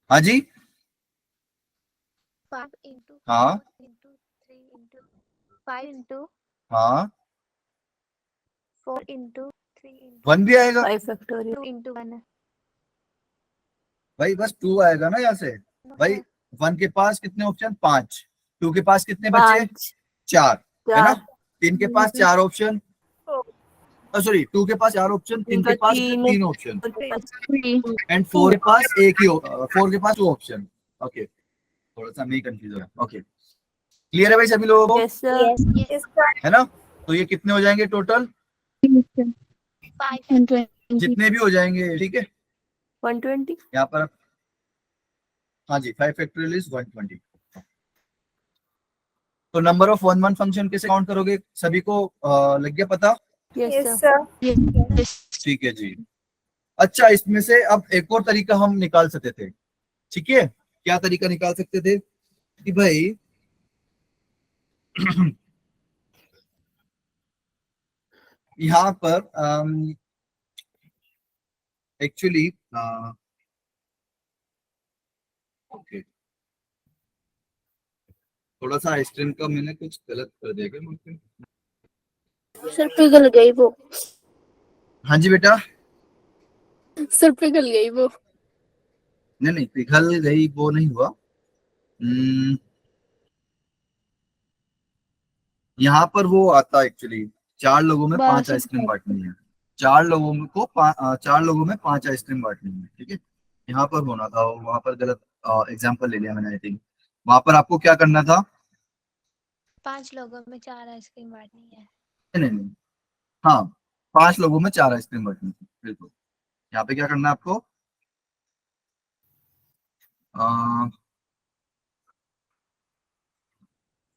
हाँ जी, 5 into हाँ into 3 into 5 into हाँ, 4 into 3 into 1 भी आएगा 5 factorial. 2 into 1. भाई, बस 2 आएगा ना यहाँ से। भाई 1 के पास कितने ऑप्शन, 5। 2 के पास कितने बचे, 5. 4, है ना। 4. 3 के पास 4 ऑप्शन, सॉरी 2 के पास 4 ऑप्शन, 3 के पास 3 ऑप्शन, 3. एंड 4 के पास 4 के पास 2 ऑप्शन। ओके, थोड़ा सा मैं कंफ्यूज हो गया। ओके, क्लियर है भाई सभी लोगों को, Yes, sir. Yes. Yes, sir. है ना। तो ये कितने हो जाएंगे टोटल, 5 and 20. जितने भी हो जाएंगे, ठीक है। 120. यहाँ पर हाँ जी, 5 फैक्टोरियल इज 120। तो नंबर ऑफ वन फंक्शन कैसे काउंट करोगे, सभी को लग गया पता? Yes, Yes, sir. sir. Yes. ठीक है जी। अच्छा, इसमें से अब एक और तरीका हम निकाल सकते थे, ठीक है। क्या तरीका निकाल सकते थे कि भाई यहाँ पर एक्चुअली ओके, थोड़ा सा आइसक्रीम का मैंने कुछ गलत कर दिया क्या मुझे? सर पिघल गई वो। हाँ जी बेटा, सर पिघल गई वो। नहीं पिघल गई वो नहीं हुआ। यहाँ पर वो आता एक्चुअली 4 लोगों में 5 आइसक्रीम बांटनी है, 4 लोगों को 4 लोगों में 5 आइसक्रीम बांटनी है, ठीक है। यहाँ पर होना था, वहां पर गलत एग्जांपल ले लिया मैंने आई थिंक। वहां पर आपको क्या करना था, 5 लोगों में 4 आइसक्रीम बांटनी है। नहीं नहीं, हाँ 5 लोगों में 4 आइसक्रीम बांटनी थी, बिल्कुल। यहाँ पे क्या करना है आपको,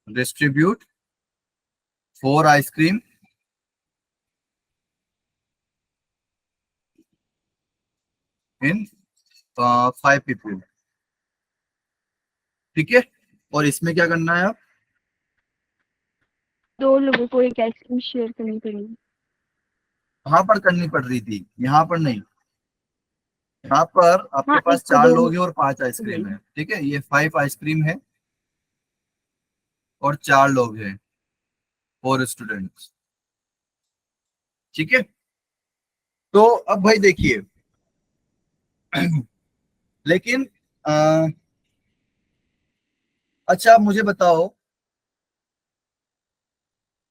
डिस्ट्रीब्यूट 4 आइसक्रीम इन 5 पीपल, ठीक है। और इसमें क्या करना है आप, 2 लोगों को एक आइसक्रीम शेयर करनी पड़ेगी। वहां पर करनी पड़ रही थी, यहाँ पर नहीं। यहाँ पर आपके हाँ, पास एक को 4 दो लोग हैं और 5 आइसक्रीम है, ठीक है। ये 5 आइसक्रीम है और 4 लोग हैं, 4 स्टूडेंट्स, ठीक है। तो अब भाई देखिए लेकिन अच्छा आप मुझे बताओ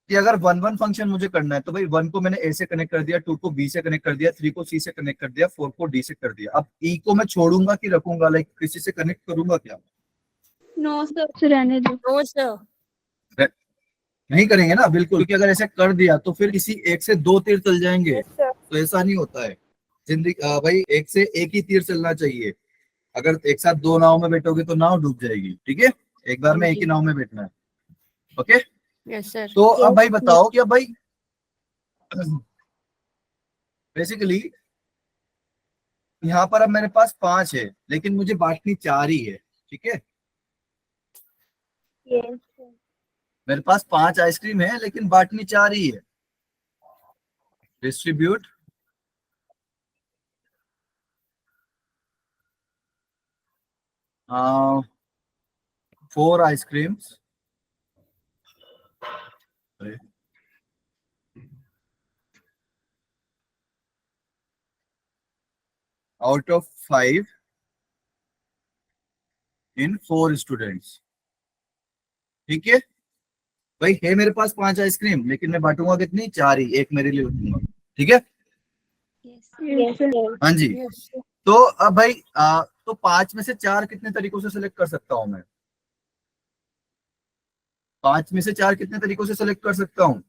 कि अगर 1 1 फंक्शन मुझे करना है तो भाई 1 को मैंने ए से कनेक्ट कर दिया, 2 को बी से कनेक्ट कर दिया, 3 को सी से कनेक्ट कर दिया, 4 को डी से कर दिया। अब ई को मैं छोड़ूंगा कि रखूंगा, लाइक किसी से कनेक्ट करूंगा क्या? नो सर, रहने दो। No sir. नहीं करेंगे ना, बिल्कुल, क्योंकि अगर ऐसे कर दिया तो फिर किसी एक से 2 तीर चल जाएंगे, तो ऐसा नहीं होता है जिंदगी। भाई एक से एक ही तीर चलना चाहिए। अगर एक साथ 2 नाव में बैठोगे तो नाव डूब जाएगी, ठीक है। एक बार में एक ही नाव में बैठना है, ओके। Yes sir. तो अब भाई बताओ कि अब भाई बेसिकली यहाँ पर अब मेरे पास 5 है लेकिन मुझे बांटनी 4 ही है, ठीक है। मेरे पास 5 आइसक्रीम है लेकिन बांटनी 4 ही है। Distribute 4 ice creams out of 5 in 4 students, ठीक है। भाई है मेरे पास 5 आइसक्रीम लेकिन मैं बांटूंगा कितनी, 4 ही, एक मेरे लिए रखूंगा, ठीक है। यस हाँ जी। Yes sir. तो अब भाई तो 5 में से 4 कितने तरीकों से सिलेक्ट कर सकता हूं मैं? 5 में से 4 कितने तरीकों से सिलेक्ट कर सकता हूँ?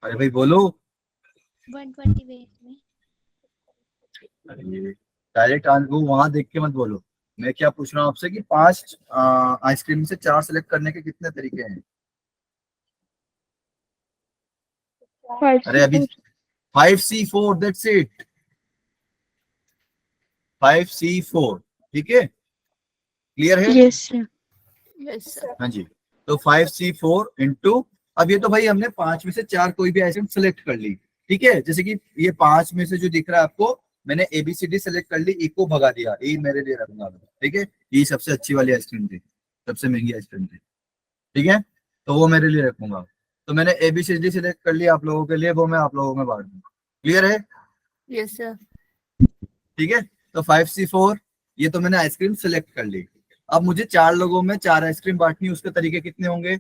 अरे भाई बोलो। 120 वेज में। डायरेक्ट आंसर वो वहां देख के मत बोलो। मैं क्या पूछ रहा हूँ आपसे कि 5 आइसक्रीम में से 4 सिलेक्ट करने के कितने तरीके हैं? अरे अभी 5C4, दैट्स इट, 5C4, ठीक है। क्लियर है? Yes sir. Yes sir. हाँ जी। तो 5C4 इंटू, अब ये तो भाई हमने 5 में से 4 कोई भी आइसक्रीम सेलेक्ट कर ली, ठीक है। जैसे कि ये 5 में से जो दिख रहा है आपको, मैंने ABCD सेलेक्ट कर ली, ई को भगा दिया, ई मेरे लिए रखूंगा, ठीक है। ये सबसे अच्छी वाली आइसक्रीम थी, सबसे महंगी आइसक्रीम थी, ठीक है। तो वो मेरे लिए रखूंगा। तो मैंने ABCD सेलेक्ट कर लिया आप लोगों के लिए, वो मैं आप लोगों में बांट दूंगा। क्लियर है? Yes sir. ठीक है। तो 5C4 ये तो मैंने आइसक्रीम सेलेक्ट कर ली। अब मुझे 4 लोगों में 4 आइसक्रीम बांटनी, उसके तरीके कितने होंगे?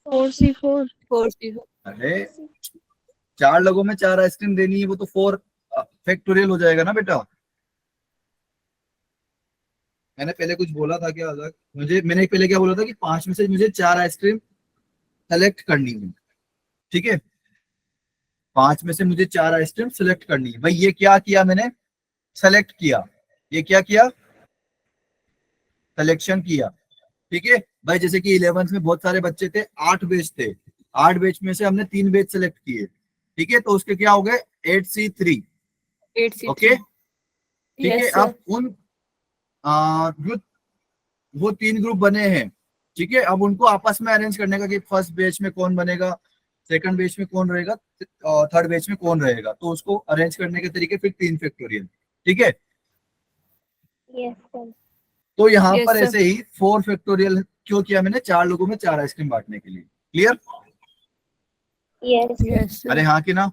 4C4। 4 अरे 4 लोगों में 4 आइसक्रीम देनी है, वो तो 4 फैक्टोरियल हो जाएगा ना बेटा। मैंने पहले कुछ बोला था क्या अलग? मैंने पहले क्या बोला था कि 5 में से मुझे 4 आइसक्रीम सेलेक्ट करनी है, ठीक है। 5 में से मुझे 4 आइसक्रीम सेलेक्ट करनी है। भाई ये क्या किया मैंने? सेलेक्ट किया। ये क्या किया? सिलेक्शन किया, ठीक है। भाई जैसे कि 11th में बहुत सारे बच्चे थे, 8 बैच थे, 8 बैच में से हमने 3 बैच सेलेक्ट किए, ठीक है। तो उसके क्या हो गए? 8C3, 8C3। ओके, ठीक है। यस अब सर। उन जो वो 3 ग्रुप बने हैं, ठीक है, अब उनको आपस में अरेंज करने का कि फर्स्ट बैच में कौन बनेगा, सेकंड बैच में कौन रहेगा, थर्ड बैच में कौन रहेगा, तो उसको अरेंज करने के तरीके फिर 3 फैक्टोरियल, ठीक है। तो यहाँ यस पर सर। ऐसे ही 4 फैक्टोरियल क्यों किया मैंने? 4 लोगों में 4 आइसक्रीम बांटने के लिए। क्लियर? यस अरे सर। हाँ कि ना,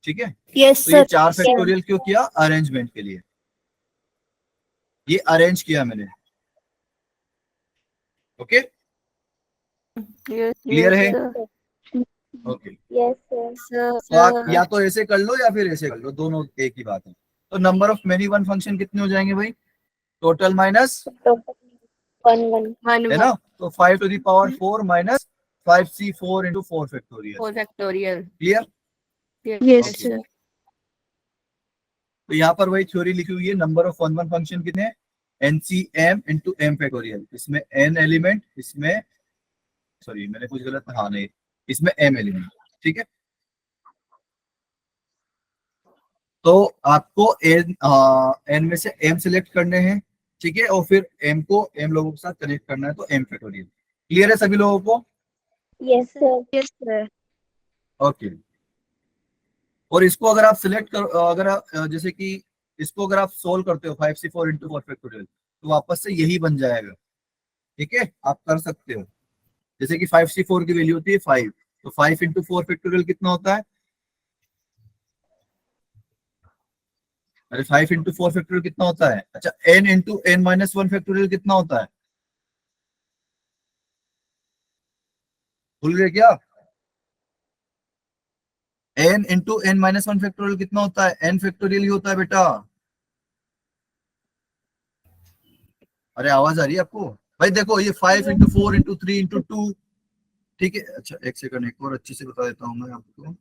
ठीक है। यस तो ये सर। 4 फैक्टोरियल क्यों किया? अरेंजमेंट के लिए, ये अरेंज किया मैंने, ओके। यस क्लियर है? सर। ओके। सर तो आप या तो ऐसे कर लो या फिर ऐसे कर लो, दोनों एक ही बात है। तो number of many one function कितने हो जाएंगे भाई? टोटल माइनस One है ना? तो 5 to the power 4 minus 5c4 into 4 factorial. 4 factorial. Clear? Yes, Okay. sir. तो यहाँ पर वही थ्योरी लिखी हुई है, नंबर ऑफ वन फंक्शन कितने हैं? NCM into m फैक्टोरियल, इसमें n एलिमेंट, इसमें सॉरी मैंने कुछ गलत, हाँ नहीं, इसमें m एलिमेंट, ठीक है? तो आपको n में से m सिलेक्ट करने हैं, ठीक है, और फिर m को m लोगों के साथ कनेक्ट करना है, तो m फैक्टोरियल। क्लियर है सभी लोगों को? Yes, sir. Yes, sir. Okay. और इसको अगर आप सिलेक्ट कर, अगर आप जैसे कि इसको अगर आप सोल्व करते हो 5c4 into 4 फैक्टोरियल, तो वापस से यही बन जाएगा, ठीक है? आप कर सकते हो, जैसे कि 5c4 की वैल्यू होती है 5, तो 5 into 4 फैक्टोरियल कितना होता है? अरे 5 into 4 फैक्टोरियल कितना होता है? अच्छा, n into n minus 1 factorial कितना होता है? भूल गए क्या? n into n minus 1 factorial कितना होता है? n फैक्टोरियल ही होता है बेटा। अरे आवाज आ रही है आपको? भाई देखो, ये 5 into 4 into 3 into 2, ठीक है? अच्छा एक सेकंड, एक और अच्छी से बता देता हूं मैं आपको।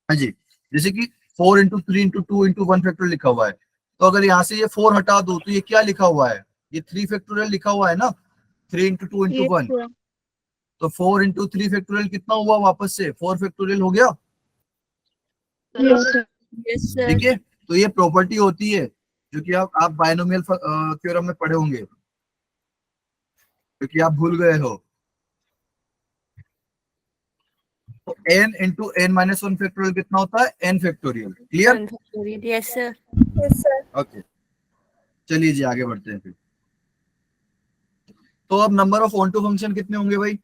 हाँ जी, जैसे कि 4 into 3 into 2 into 1 फैक्टोरियल लिखा हुआ है, तो अगर यहाँ से ये 4 हटा दो तो ये क्या लिखा हुआ है? ये 3 फैक्टोरियल लिखा हुआ है ना, 3 into 2 into Yes, 1, sir. तो 4 into 3 फैक्टोरियल कितना हुआ? वापस से 4 फैक्टोरियल हो गया, Yes, sir. Yes, sir. ठीक है? तो ये प्रॉपर्टी होती है जो कि आप बायनोमियल थ्योरम में पढ़े होंगे, क्योंकि आप भूल गए हो। तो n into n minus 1 factorial कितना होता है? n factorial. Clear? 1 factorial. Yes, sir. Okay, चलिए जी आगे बढ़ते हैं फिर। तो अब number of onto function कितने होंगे भाई?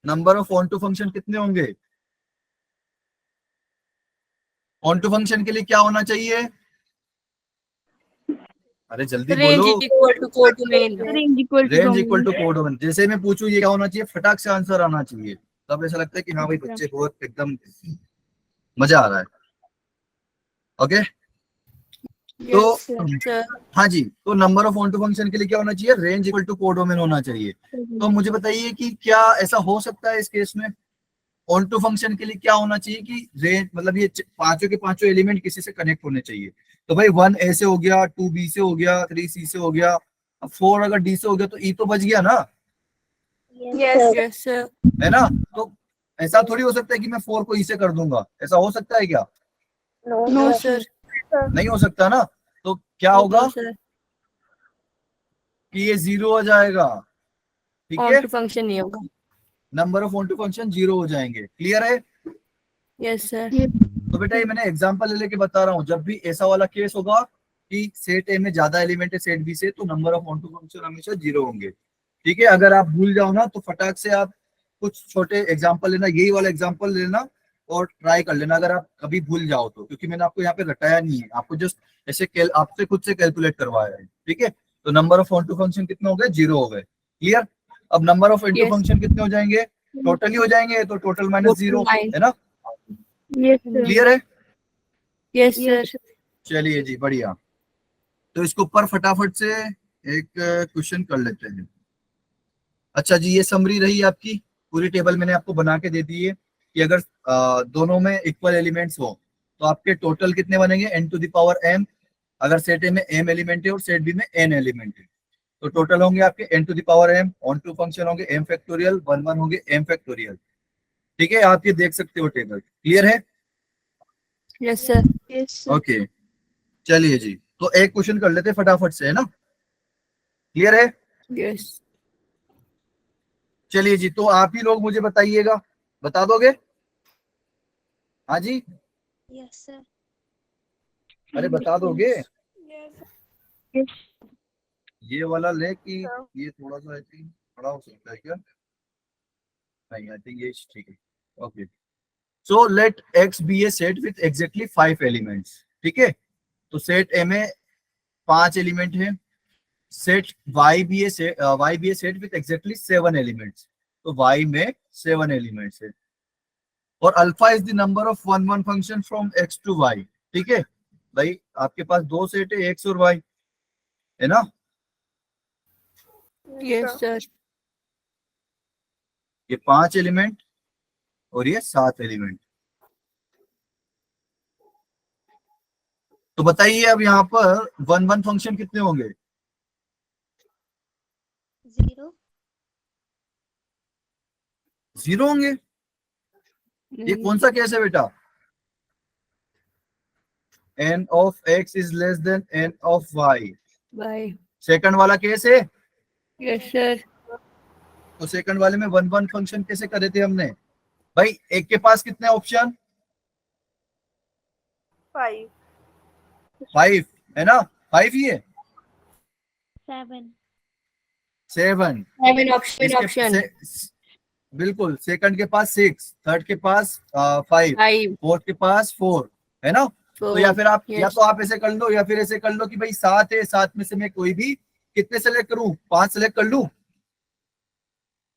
Number of onto function कितने होंगे? ऑन टू फंक्शन के लिए क्या होना चाहिए? अरे जल्दी Range बोलो। equal to codomain. Range equal to range equal to domain. Codomain. जैसे मैं पूछूं ये क्या होना चाहिए, फटाक से आंसर आना चाहिए, तब ऐसा लगता है कि हाँ भाई बच्चे बहुत एकदम मजा आ रहा है। ओके, तो Yes, sir. हाँ जी, तो number of onto function के लिए क्या होना चाहिए? रेंज इक्वल टू कोडोमेन होना चाहिए। तो मुझे बताइए कि क्या ऐसा हो सकता है इस केस में? ऑन टू फंक्शन के लिए क्या होना चाहिए कि रेंज, मतलब ये पांचों के पांचों एलिमेंट किसी से कनेक्ट होने चाहिए। तो भाई 1a से हो गया, 2b से हो गया, 3c से हो गया, अब 4 अगर d से हो गया तो e तो बच गया ना, Yes, sir. है ना? तो ऐसा थोड़ी हो सकता है कि मैं 4 को e से कर दूंगा, ऐसा हो सकता है क्या? No, sir. नहीं हो सकता ना। तो क्या होगा No, sir. कि ये 0 हो जाएगा, ठीक है? On to function नहीं होगा. Number of onto function 0 हो जाएंगे। क्लियर है? Yes, sir. तो बेटा ये मैंने एग्जांपल ले लेके बता रहा हूँ, जब भी ऐसा वाला केस होगा कि सेट ए में ज्यादा एलिमेंट है सेट बी से, तो number of onto function हमेशा 0 होंगे, ठीक है? अगर आप भूल जाओ ना तो फटाक से आप कुछ छोटे एग्जांपल लेना, यही वाला एग्जांपल लेना और ट्राई कर लेना, अगर आप कभी भूल जाओ तो, क्योंकि मैंने आपको यहाँ पे रटाया नहीं है, आपको जस्ट ऐसे आपसे खुद से कैलकुलेट करवाया है, ठीक है? तो number of onto function कितने हो गए? 0 हो गए। क्लियर? अब number of into Yes. Function कितने हो जाएंगे? टोटल ही हो जाएंगे, तो टोटल माइनस 0, Nine. है ना? Yes, sir. क्लियर है? Yes, sir. चलिए जी बढ़िया। तो इसके ऊपर फटाफट से एक क्वेश्चन कर लेते हैं। अच्छा जी, ये समरी रही आपकी, पूरी टेबल मैंने आपको बना के दे दी है कि अगर दोनों में इक्वल एलिमेंट्स हो तो आपके टोटल कितने बनेंगे? n to the power m। अगर सेट ए में m एलिमेंट है और सेट बी में n एलिमेंट है तो टोटल होंगे आपके n to the power m। Onto function होंगे m फैक्टोरियल, 1 1 होंगे m फैक्टोरियल, ठीक है? आप ये देख सकते हो टेबल। क्लियर है? Yes, sir. Yes, sir. Okay, चलिए जी, तो एक क्वेश्चन कर लेते हैं फटाफट से, है ना? क्लियर है? Yes. चलिए जी, तो आप ही लोग मुझे बताइएगा, बता दोगे? हाँ जी, Yes, sir. अरे बता दोगे? Yes. ये वाला ले कि ये थोड़ा सा आई थिंक बड़ा हो सकता है क्या? नहीं, आई थिंक ये ठीक है। Okay, so let x be a set with exactly 5 elements, ठीक है? तो सेट ए में 5 एलिमेंट है, सेट y भी है सेट विथ एग्जैक्टली 7 एलिमेंट्स, तो y में 7 एलिमेंट्स है। और alpha is the number of one one function from x to y। ठीक है भाई, आपके पास दो सेट है, x और y, है ना। Yes, sir. ये 5 एलिमेंट और ये 7 एलिमेंट। तो बताइए अब यहाँ पर वन वन फंक्शन कितने होंगे? 0. 0 होंगे। ये कौन सा केस है बेटा? n of x is less than n of y, Bye. Second वाला केस है। Yes, sir. तो सेकंड वाले में वन वन फंक्शन कैसे करे थे हमने? भाई एक के पास कितने ऑप्शन? 5. 5 है ना, 5 ही है। 7. 7 Seven option. बिल्कुल, सेकंड के पास 6, थर्ड के पास 5, Five. फोर्थ के पास 4, है ना। तो या फिर आप या Yes. तो आप ऐसे कर लो या फिर ऐसे कर लो कि भाई 7 है, 7 में से मैं कोई भी कितने सेलेक्ट करूं? 5 सेलेक्ट कर लूं,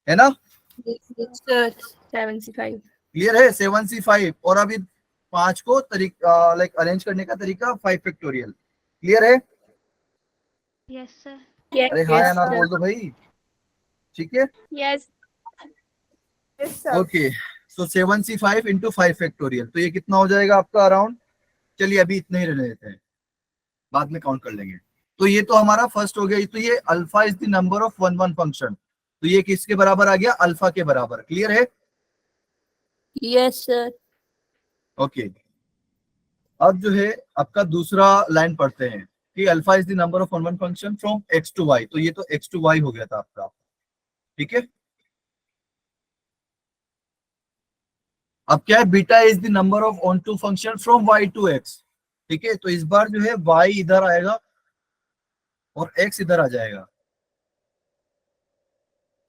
है ना। Yes, sir. 75. क्लियर है? 7C5। और अभी 5 को लाइक अरेंज करने का तरीका 5 फैक्टोरियल। क्लियर है? Yes, sir. Yes, अरे हाँ या yes, ना sir. बोल दो भाई। ठीक है, Yes. Yes, sir. ओके। सो 7C5 इंटू 5 फैक्टोरियल, तो ये कितना हो जाएगा आपका अराउंड? चलिए अभी इतने ही रहने देते हैं, बाद में काउंट कर लेंगे। तो ये तो हमारा फर्स्ट हो गया। तो ये alpha is the number of one one function, तो ये किसके बराबर आ गया? अल्फा के बराबर। क्लियर है? Yes, sir. ओके। अब जो है आपका दूसरा लाइन पढ़ते हैं कि alpha is the number of one one function from x to y। तो ये तो x टू y हो गया था आपका। ठीक है, अब क्या है? Beta is the number of onto function from y to x। ठीक है, तो इस बार जो है y इधर आएगा और x इधर आ जाएगा।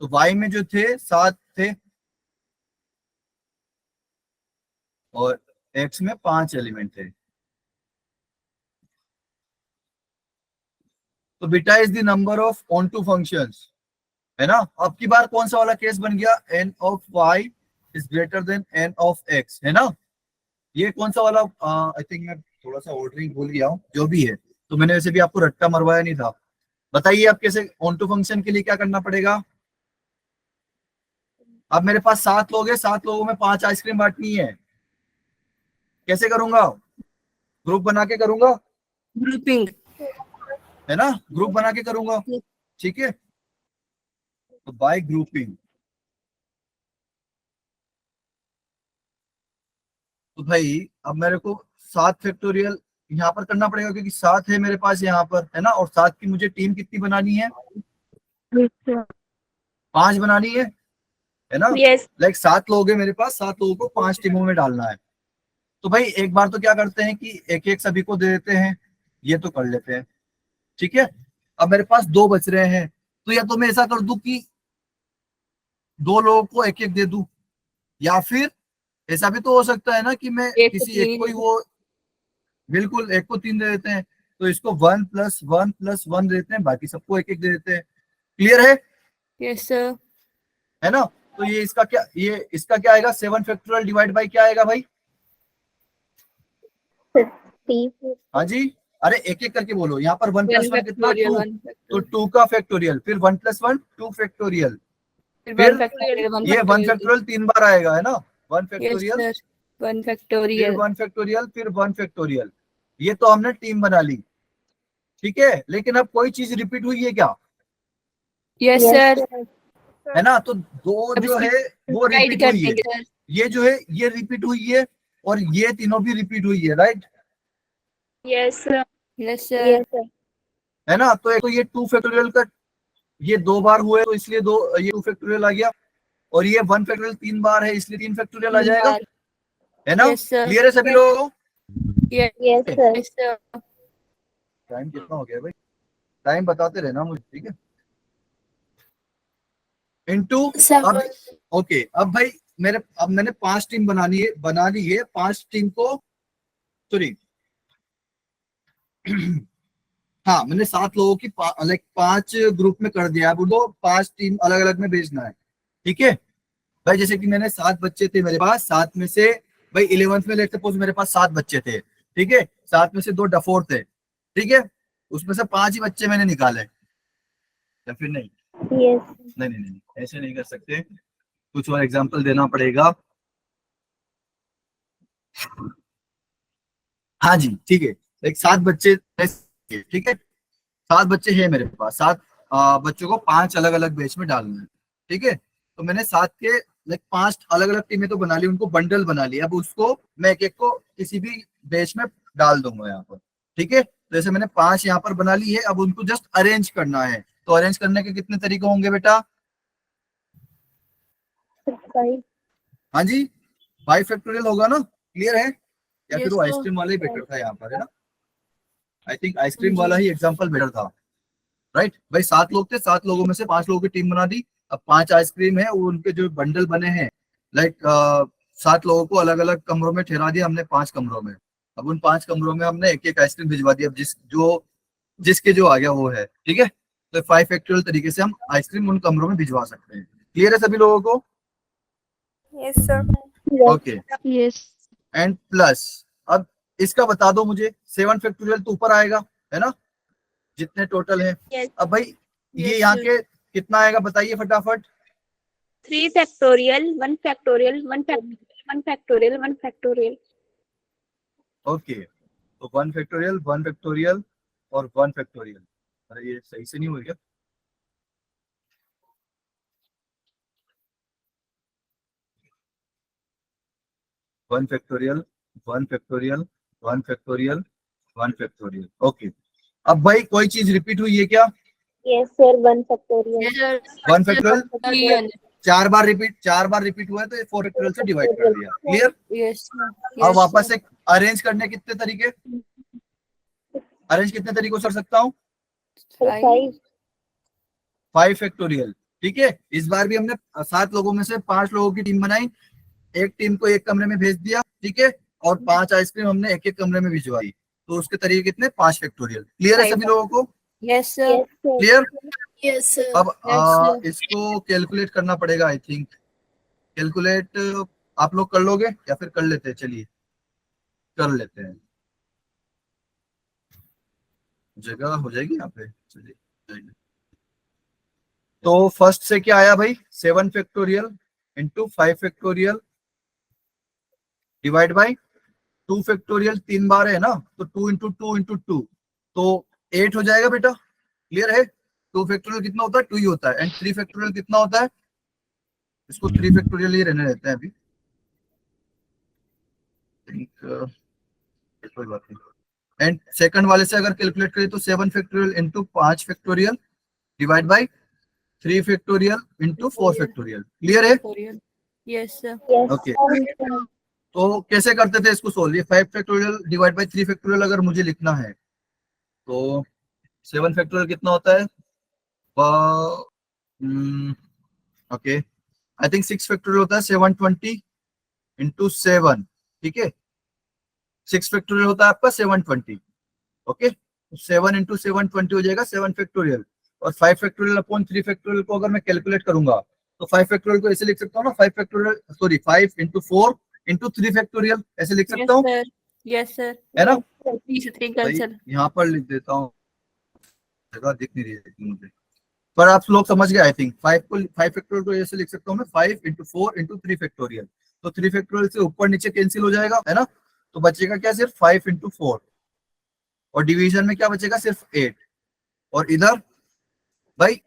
तो y में जो थे 7 थे और x में 5 एलिमेंट थे। तो beta is the number of onto functions, है ना। अब की बार कौन सा वाला केस बन गया? n of y is greater than n of x, है ना। ये कौन सा वाला? आई थिंक मैं थोड़ा सा ऑर्डरिंग भूल गया हूँ, जो भी है। तो मैंने वैसे भी आपको रट्टा मरवाया नहीं था। बताइए अब कैसे ऑन टू फंक्शन के लिए क्या करना पड़ेगा? अब मेरे पास 7 लोग हैं, 7 लोगों में 5 आइसक्रीम बांटनी है। कैसे करूंगा? ग्रुप बना के करूंगा, Grouping. है ना, ग्रुप बना के करूंगा। ठीक है, तो बाय ग्रुपिंग। तो भाई अब मेरे को 7 फैक्टोरियल यहाँ पर करना पड़ेगा, क्योंकि 7 है मेरे पास यहाँ पर, है ना। और 7 की मुझे टीम कितनी बनानी है? Yes, sir. 5 बनानी है ना। Yes. लाइक 7 लोग हैं मेरे पास, 7 लोगों को 5 टीमों में डालना है। तो भाई एक बार तो क्या करते हैं कि एक एक सभी को दे देते हैं, ये तो कर लेते हैं। ठीक है, अब मेरे पास 2 बच रहे हैं, तो या तो मैं ऐसा कर दूं कि 2 लोगों को एक एक दे दूं, या फिर ऐसा भी तो हो सकता है ना कि मैं एक को किसी एक को ही तीन। वो, बिल्कुल एक को 3 दे देते हैं, तो इसको 1 + 1 + 1 देते हैं, बाकी सबको एक एक दे देते हैं। क्लियर है? Yes, sir. है ना। तो ये इसका क्या आएगा? 7 फैक्टोरियल डिवाइड बाय क्या आएगा भाई? 50. हाँ जी, अरे एक एक करके बोलो। यहाँ पर 1 + 1 कितना? 2। One तो factorial. 2 का फैक्टोरियल, फिर 1 + 1 2 फैक्टोरियल, फिर फिर one factorial. One ये 1 factorial. फैक्टोरियल 3 बार आएगा, है ना। 1 Yes, फैक्टोरियल, sir. One फिर factorial. 1 फैक्टोरियल, फिर 1 फैक्टोरियल। ये तो हमने टीम बना ली। ठीक है, लेकिन अब कोई चीज रिपीट हुई है क्या? Yes, sir. है ना। तो 2 अब जो इसको है वो divide रिपीट कर हुई है, देंगे, sir. ये जो है ये रिपीट हुई है, और ये तीनों भी रिपीट हुई है, right, Yes, sir. Yes, sir. Yes, sir. है ना। तो एक तो ये 2 फैक्टोरियल का ये 2 बार हुए, तो इसलिए ये 2 फैक्टोरियल आ गया, और ये 1 फैक्टोरियल 3 बार है, इसलिए 3 फैक्टोरियल आ तीन जाएगा, बार. है ना। Yes, sir. क्लियर है सभी लोगों को? Yes, Yes, sir. yes, sir. Time कितना हो गया भाई? टाइम बताते रहना मुझे, ठीक है। इनटू अब ओके, अब भाई मैंने 5 टीम बना ली है। 5 टीम को, सॉरी हाँ, मैंने 7 लोगों की लाइक 5 ग्रुप में कर दिया। अब उनको 5 टीम अलग अलग में भेजना है। ठीक है भाई, जैसे कि मैंने 7 बच्चे थे मेरे पास, 7 में से भाई 11th में लेट सपोज मेरे पास 7 बच्चे थे। ठीक है, 7 में से 2 डफोर थे। ठीक है, उसमें से 5 ही बच्चे मैंने निकाले, या फिर नहीं? Yes. नहीं नहीं नहीं, ऐसे नहीं कर सकते, कुछ और एग्जांपल देना पड़ेगा। हाँ जी, ठीक है, एक 7 बच्चे, ठीक है, 7 बच्चे हैं मेरे पास, 7 बच्चों को 5 अलग अलग बैच में डालना है। ठीक है, तो मैंने 7 के लाइक 5 अलग अलग टीमें तो बना ली, उनको बंडल बना लिया। अब उसको मैं एक एक को किसी भी बैच में डाल दूंगा यहाँ पर। ठीक है, तो जैसे मैंने 5 यहाँ पर बना ली है, अब उनको जस्ट अरेंज करना है। तो अरेंज करने के कितने तरीके होंगे बेटा? 5. हाँ जी, 5 फैक्टोरियल होगा ना, क्लियर है? या फिर Yes, वो sir. आइसक्रीम वाला ही बेटर था यहाँ पर, है ना? आई थिंक आइसक्रीम जी। वाला ही एग्जाम्पल बेटर था, राइट भाई। 7 लोग थे, 7 लोगों में से 5 लोगों की टीम बना दी। अब 5 आइसक्रीम है, वो उनके जो बंडल बने हैं, लाइक 7 लोगों को अलग अलग कमरों में ठहरा दिया हमने, 5 कमरों में। अब उन 5 कमरों में हमने एक एक आइसक्रीम भिजवा दी। अब जिसके जो आ गया वो है। ठीक है, तो 5 फैक्टोरियल तरीके से हम आइसक्रीम उन कमरों में भिजवा सकते हैं। क्लियर है सभी लोगों को? Yes, sir. Okay, Yes. And plus, अब इसका बता दो मुझे, 7 फैक्टोरियल तो ऊपर आएगा, है ना, जितने टोटल है। Yes. अब भाई ये Yes, यहाँ sir. के कितना आएगा बताइए फटाफट। 3 factorial, 1 factorial, 1 factorial, 1 factorial, 1 factorial. Okay, तो 1 फैक्टोरियल, 1 फैक्टोरियल और 1 फैक्टोरियल। अरे ये सही से नहीं हो गया। One factorial, 1 factorial, 1 factorial, 1 factorial. Okay, अब भाई कोई चीज रिपीट हुई है क्या? Yes, sir. 1 factorial. Yes, sir. 1 factorial Clear. 4 बार रिपीट हुआ है, तो ये 4 फैक्टोरियल से डिवाइड कर दिया। क्लियर? Yes, sir. अब Yes, वापस sir. एक अरेंज करने कितने तरीके, अरेंज कितने तरीकों से कर सकता हूँ? 5. 5 फैक्टोरियल। ठीक है, इस बार भी हमने 7 लोगों में से 5 लोगों की टीम बनाई, एक टीम को एक कमरे में भेज दिया। ठीक है, और 5 आइसक्रीम हमने एक एक कमरे में भिजवाई, तो उसके तरीके कितने? 5 फैक्टोरियल। क्लियर है सभी लोगों को? Yes, sir. Yes, sir. Clear? Yes, sir. अब Yes, sir. इसको कैलकुलेट करना पड़ेगा, आई थिंक। कैलकुलेट आप लोग कर लोगे या फिर कर लेते हैं? चलिए कर लेते हैं, जगह हो जाएगी यहाँ पे। चलिए, तो फर्स्ट से क्या आया भाई? 7 factorial into 5 factorial divide by 2 factorial, 3 बार है ना, तो 2 इंटू 2 इंटू 2, तो 8 हो जाएगा बेटा। क्लियर है? 2 फैक्टोरियल कितना होता है? 2 ही होता है। एंड 3 फैक्टोरियल कितना होता है? इसको 3 फैक्टोरियल ही रहने देते हैं अभी। कोई बात नहीं। एंड सेकंड वाले से अगर कैलकुलेट करें तो 7 factorial into 5 factorial divide by 3 factorial into 4 factorial. Clear है? Factorial. Yes, sir. Yes, okay, sir. तो कैसे करते थे इसको सोल्व? ये 5 फैक्टोरियल डिवाइड बाई 3 फैक्टोरियल अगर मुझे लिखना है, तो 7 फैक्टोरियल कितना होता है? ओके, आई थिंक 6 फैक्टोरियल होता है 720 इंटू 7। ठीक है, 6 फैक्टोरियल होता है आपका 720। ओके, 7 इंटू 720 हो जाएगा 7 फैक्टोरियल। और 5 फैक्टोरियल अपॉन 3 फैक्टोरियल को अगर मैं कैलकुलेट करूंगा, तो 5 फैक्टोरियल को ऐसे लिख सकता हूँ ना, 5 factorial, sorry 5 into 4 into 3 factorial, ऐसे लिख Yes, सकता हूँ, sir. Yes, sir. है ना? 3 भाई cancel. यहाँ पर लिख देता हूँ, जगह दिख नहीं रही है मुझे, पर आप लोग समझ गए आई थिंक। 5 फैक्टोरियल को ऐसे लिख सकता हूँ मैं, 5 इंटू 4 इंटू 3 फैक्टोरियल। तो 3 फैक्टोरियल से ऊपर नीचे कैंसिल हो जाएगा, है ना, तो बचेगा क्या? सिर्फ 5 इंटू 4, और डिवीजन में क्या बचेगा? सिर्फ 8। और इधर भाई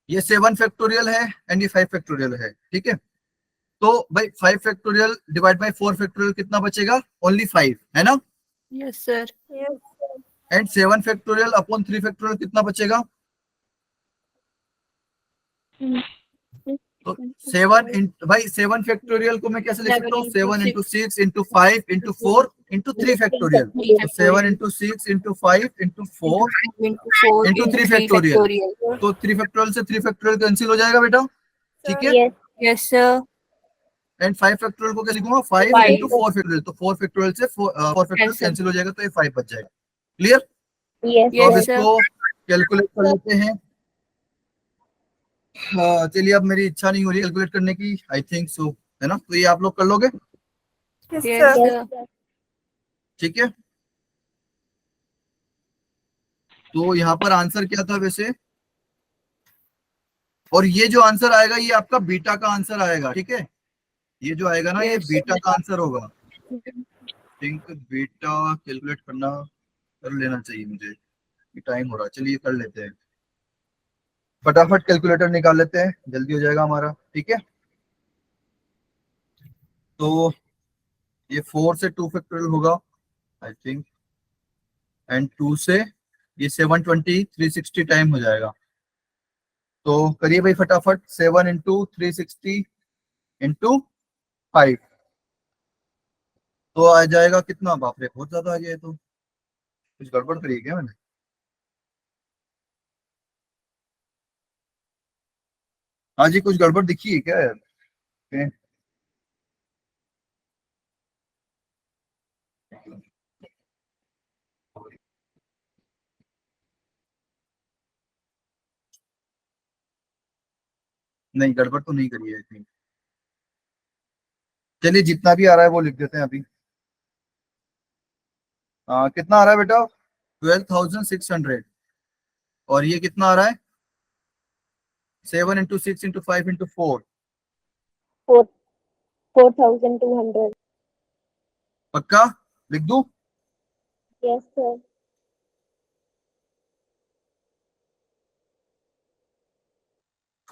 ये 7 फैक्टोरियल है एंड ये 5 फैक्टोरियल है। ठीक है, तो भाई 5 फैक्टोरियल डिवाइड बाय 4 फैक्टोरियल कितना बचेगा? ओनली 5, है ना? Yes, sir. Yes, sir. And 7 factorial upon 3 factorial कितना बचेगा? तो 7 भाई 7 फैक्टोरियल को मैं कैसे लिख सकता हूँ? 7 into 6 into 5 into 4 into 3 factorial. तो 7 into 6 into 5 into 4 Into 4 into 3 factorial. तो 3 फैक्टोरियल से 3 फैक्टोरियल कैंसिल हो जाएगा बेटा। ठीक है, Yes. Yes, sir. And 5 factorial को क्या लिखूंगा? 5 Five. Into 4 factorial. तो 4 फैक्टोरियल से 4 फैक्टोरियल Cancel. कैंसिल हो जाएगा, तो ये 5 बच जाएगा। क्लियर? Yes, तो अब Yes, sir. इसको कैलकुलेट कर लेते हैं। हाँ, चलिए अब मेरी इच्छा नहीं हो रही कैलकुलेट करने की, आई थिंक सो, है ना? तो ये आप लोग कर लोगे, Yes, Yes, sir. sir. ठीक है? तो यहाँ पर आंसर क्या था वैसे, और ये जो आंसर आएगा ये आपका बीटा का आंसर आएगा, ठीक है? ये जो आएगा ना ये Yes. बीटा का आंसर होगा। थिंक बीटा कैलकुलेट करना कर लेना चाहिए मुझे, टाइम हो रहा है, चलिए कर लेते हैं, फटाफट कैलकुलेटर निकाल लेते हैं, जल्दी हो जाएगा हमारा, ठीक है? तो ये 4 से 2 फैक्टोरियल होगा आई थिंक, एंड 2 से ये 720 360 टाइम हो जाएगा। तो करिए भाई फटाफट, 7 इंटू 360 इंटू 5, तो आ जाएगा कितना? बाप रे बहुत ज्यादा आ गया है, तो कुछ गड़बड़ करी है क्या मैंने? हाँ जी, कुछ गड़बड़ दिखी है क्या यार? ओके। नहीं, गड़बड़ तो नहीं करी है आई थिंक। चलिए जितना भी आ रहा है वो लिख देते हैं अभी। कितना आ रहा है बेटा? 12,600। और ये कितना आ रहा है? 7 इंटू 6 इंटू 5 इंटू 4। 4,200. पक्का लिख दूं? Yes, sir.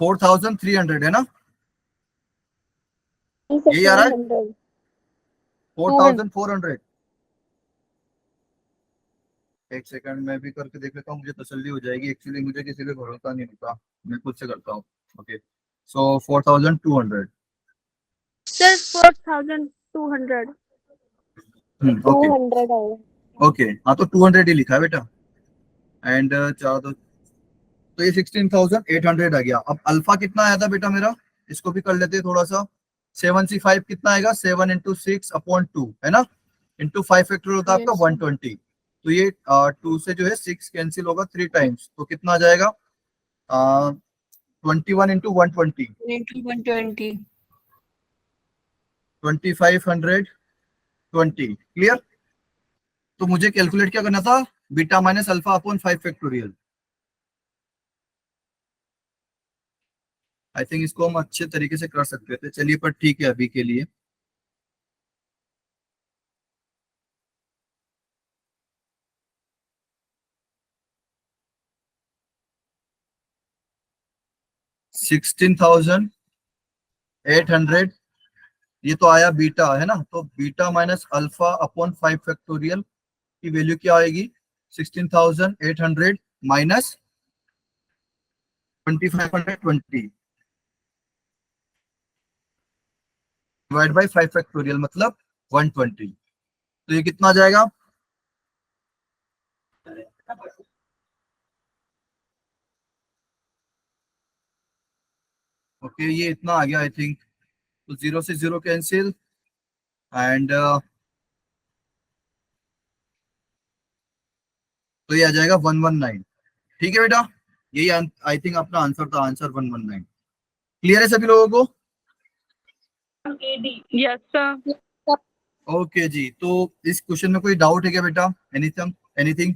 4,300 है ना? Is यही आ रहा है 400. 4,400। एक सेकंड मैं भी करके देख लेता हूँ, मुझे तसल्ली हो जाएगी। एक्चुअली मुझे किसी पे भरोसा नहीं होता, मैं खुद से करता हूँ। ओके, सो 4,200। Sir, 4,200. ओके 200 है. ओके, हाँ तो 200 ही लिखा है बेटा। एंड चार दो, तो ये 16,800 आ गया। अब अल्फा कितना आया था बेटा मेरा, इसको भी कर लेते हैं थोड़ा सा। 7C5 कितना आएगा? 7 इंटू 6/2 है ना, इंटू 5 फैक्टोरियल होता है आपका Yes. 120। तो ये 2 से जो है 6 कैंसिल होगा 3 टाइम्स, तो कितना आ जाएगा? 21 इंटू 120, Into 120. 2,520। क्लियर? तो मुझे कैलकुलेट क्या करना था? Beta minus alpha upon 5 factorial. I think इसको हम अच्छे तरीके से कर सकते थे, चलिए पर ठीक है अभी के लिए। $16,800 ये तो आया बीटा, है ना? तो beta minus alpha upon 5 factorial की वैल्यू क्या आएगी? 16,800 माइनस 2,520 डिवाइड बाई 5 फैक्टोरियल मतलब 120। तो ये कितना आ जाएगा? ओके, ये इतना आ गया आई थिंक। तो 0 से 0 कैंसिल, एंड तो ये आ जाएगा 119। ठीक है बेटा, यही आई थिंक अपना आंसर था, आंसर 119। क्लियर है सभी लोगों को? Yes, sir. ओके जी, तो इस क्वेश्चन में कोई डाउट है क्या बेटा? Anything anything?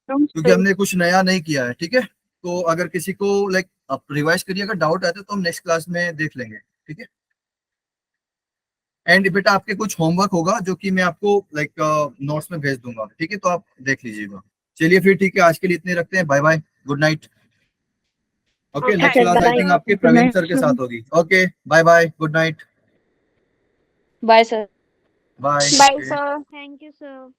क्योंकि हमने कुछ नया नहीं किया है, ठीक है? तो अगर किसी को लाइक आप रिवाइज करिए, अगर डाउट आता है तो हम नेक्स्ट क्लास में देख लेंगे, ठीक है? एंड बेटा आपके कुछ होमवर्क होगा जो कि मैं आपको लाइक नोट्स में भेज दूंगा, ठीक है? तो आप देख लीजिएगा। चलिए फिर ठीक है, आज के लिए इतने रखते हैं। Bye bye, good night. Okay, next Okay, class I bye. Think आपके प्रवीण सर के साथ होगी। Okay, bye bye, good night. Bye, sir. Bye. Bye, sir. Thank you, sir.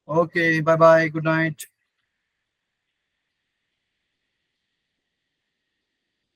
Okay, bye bye, good night.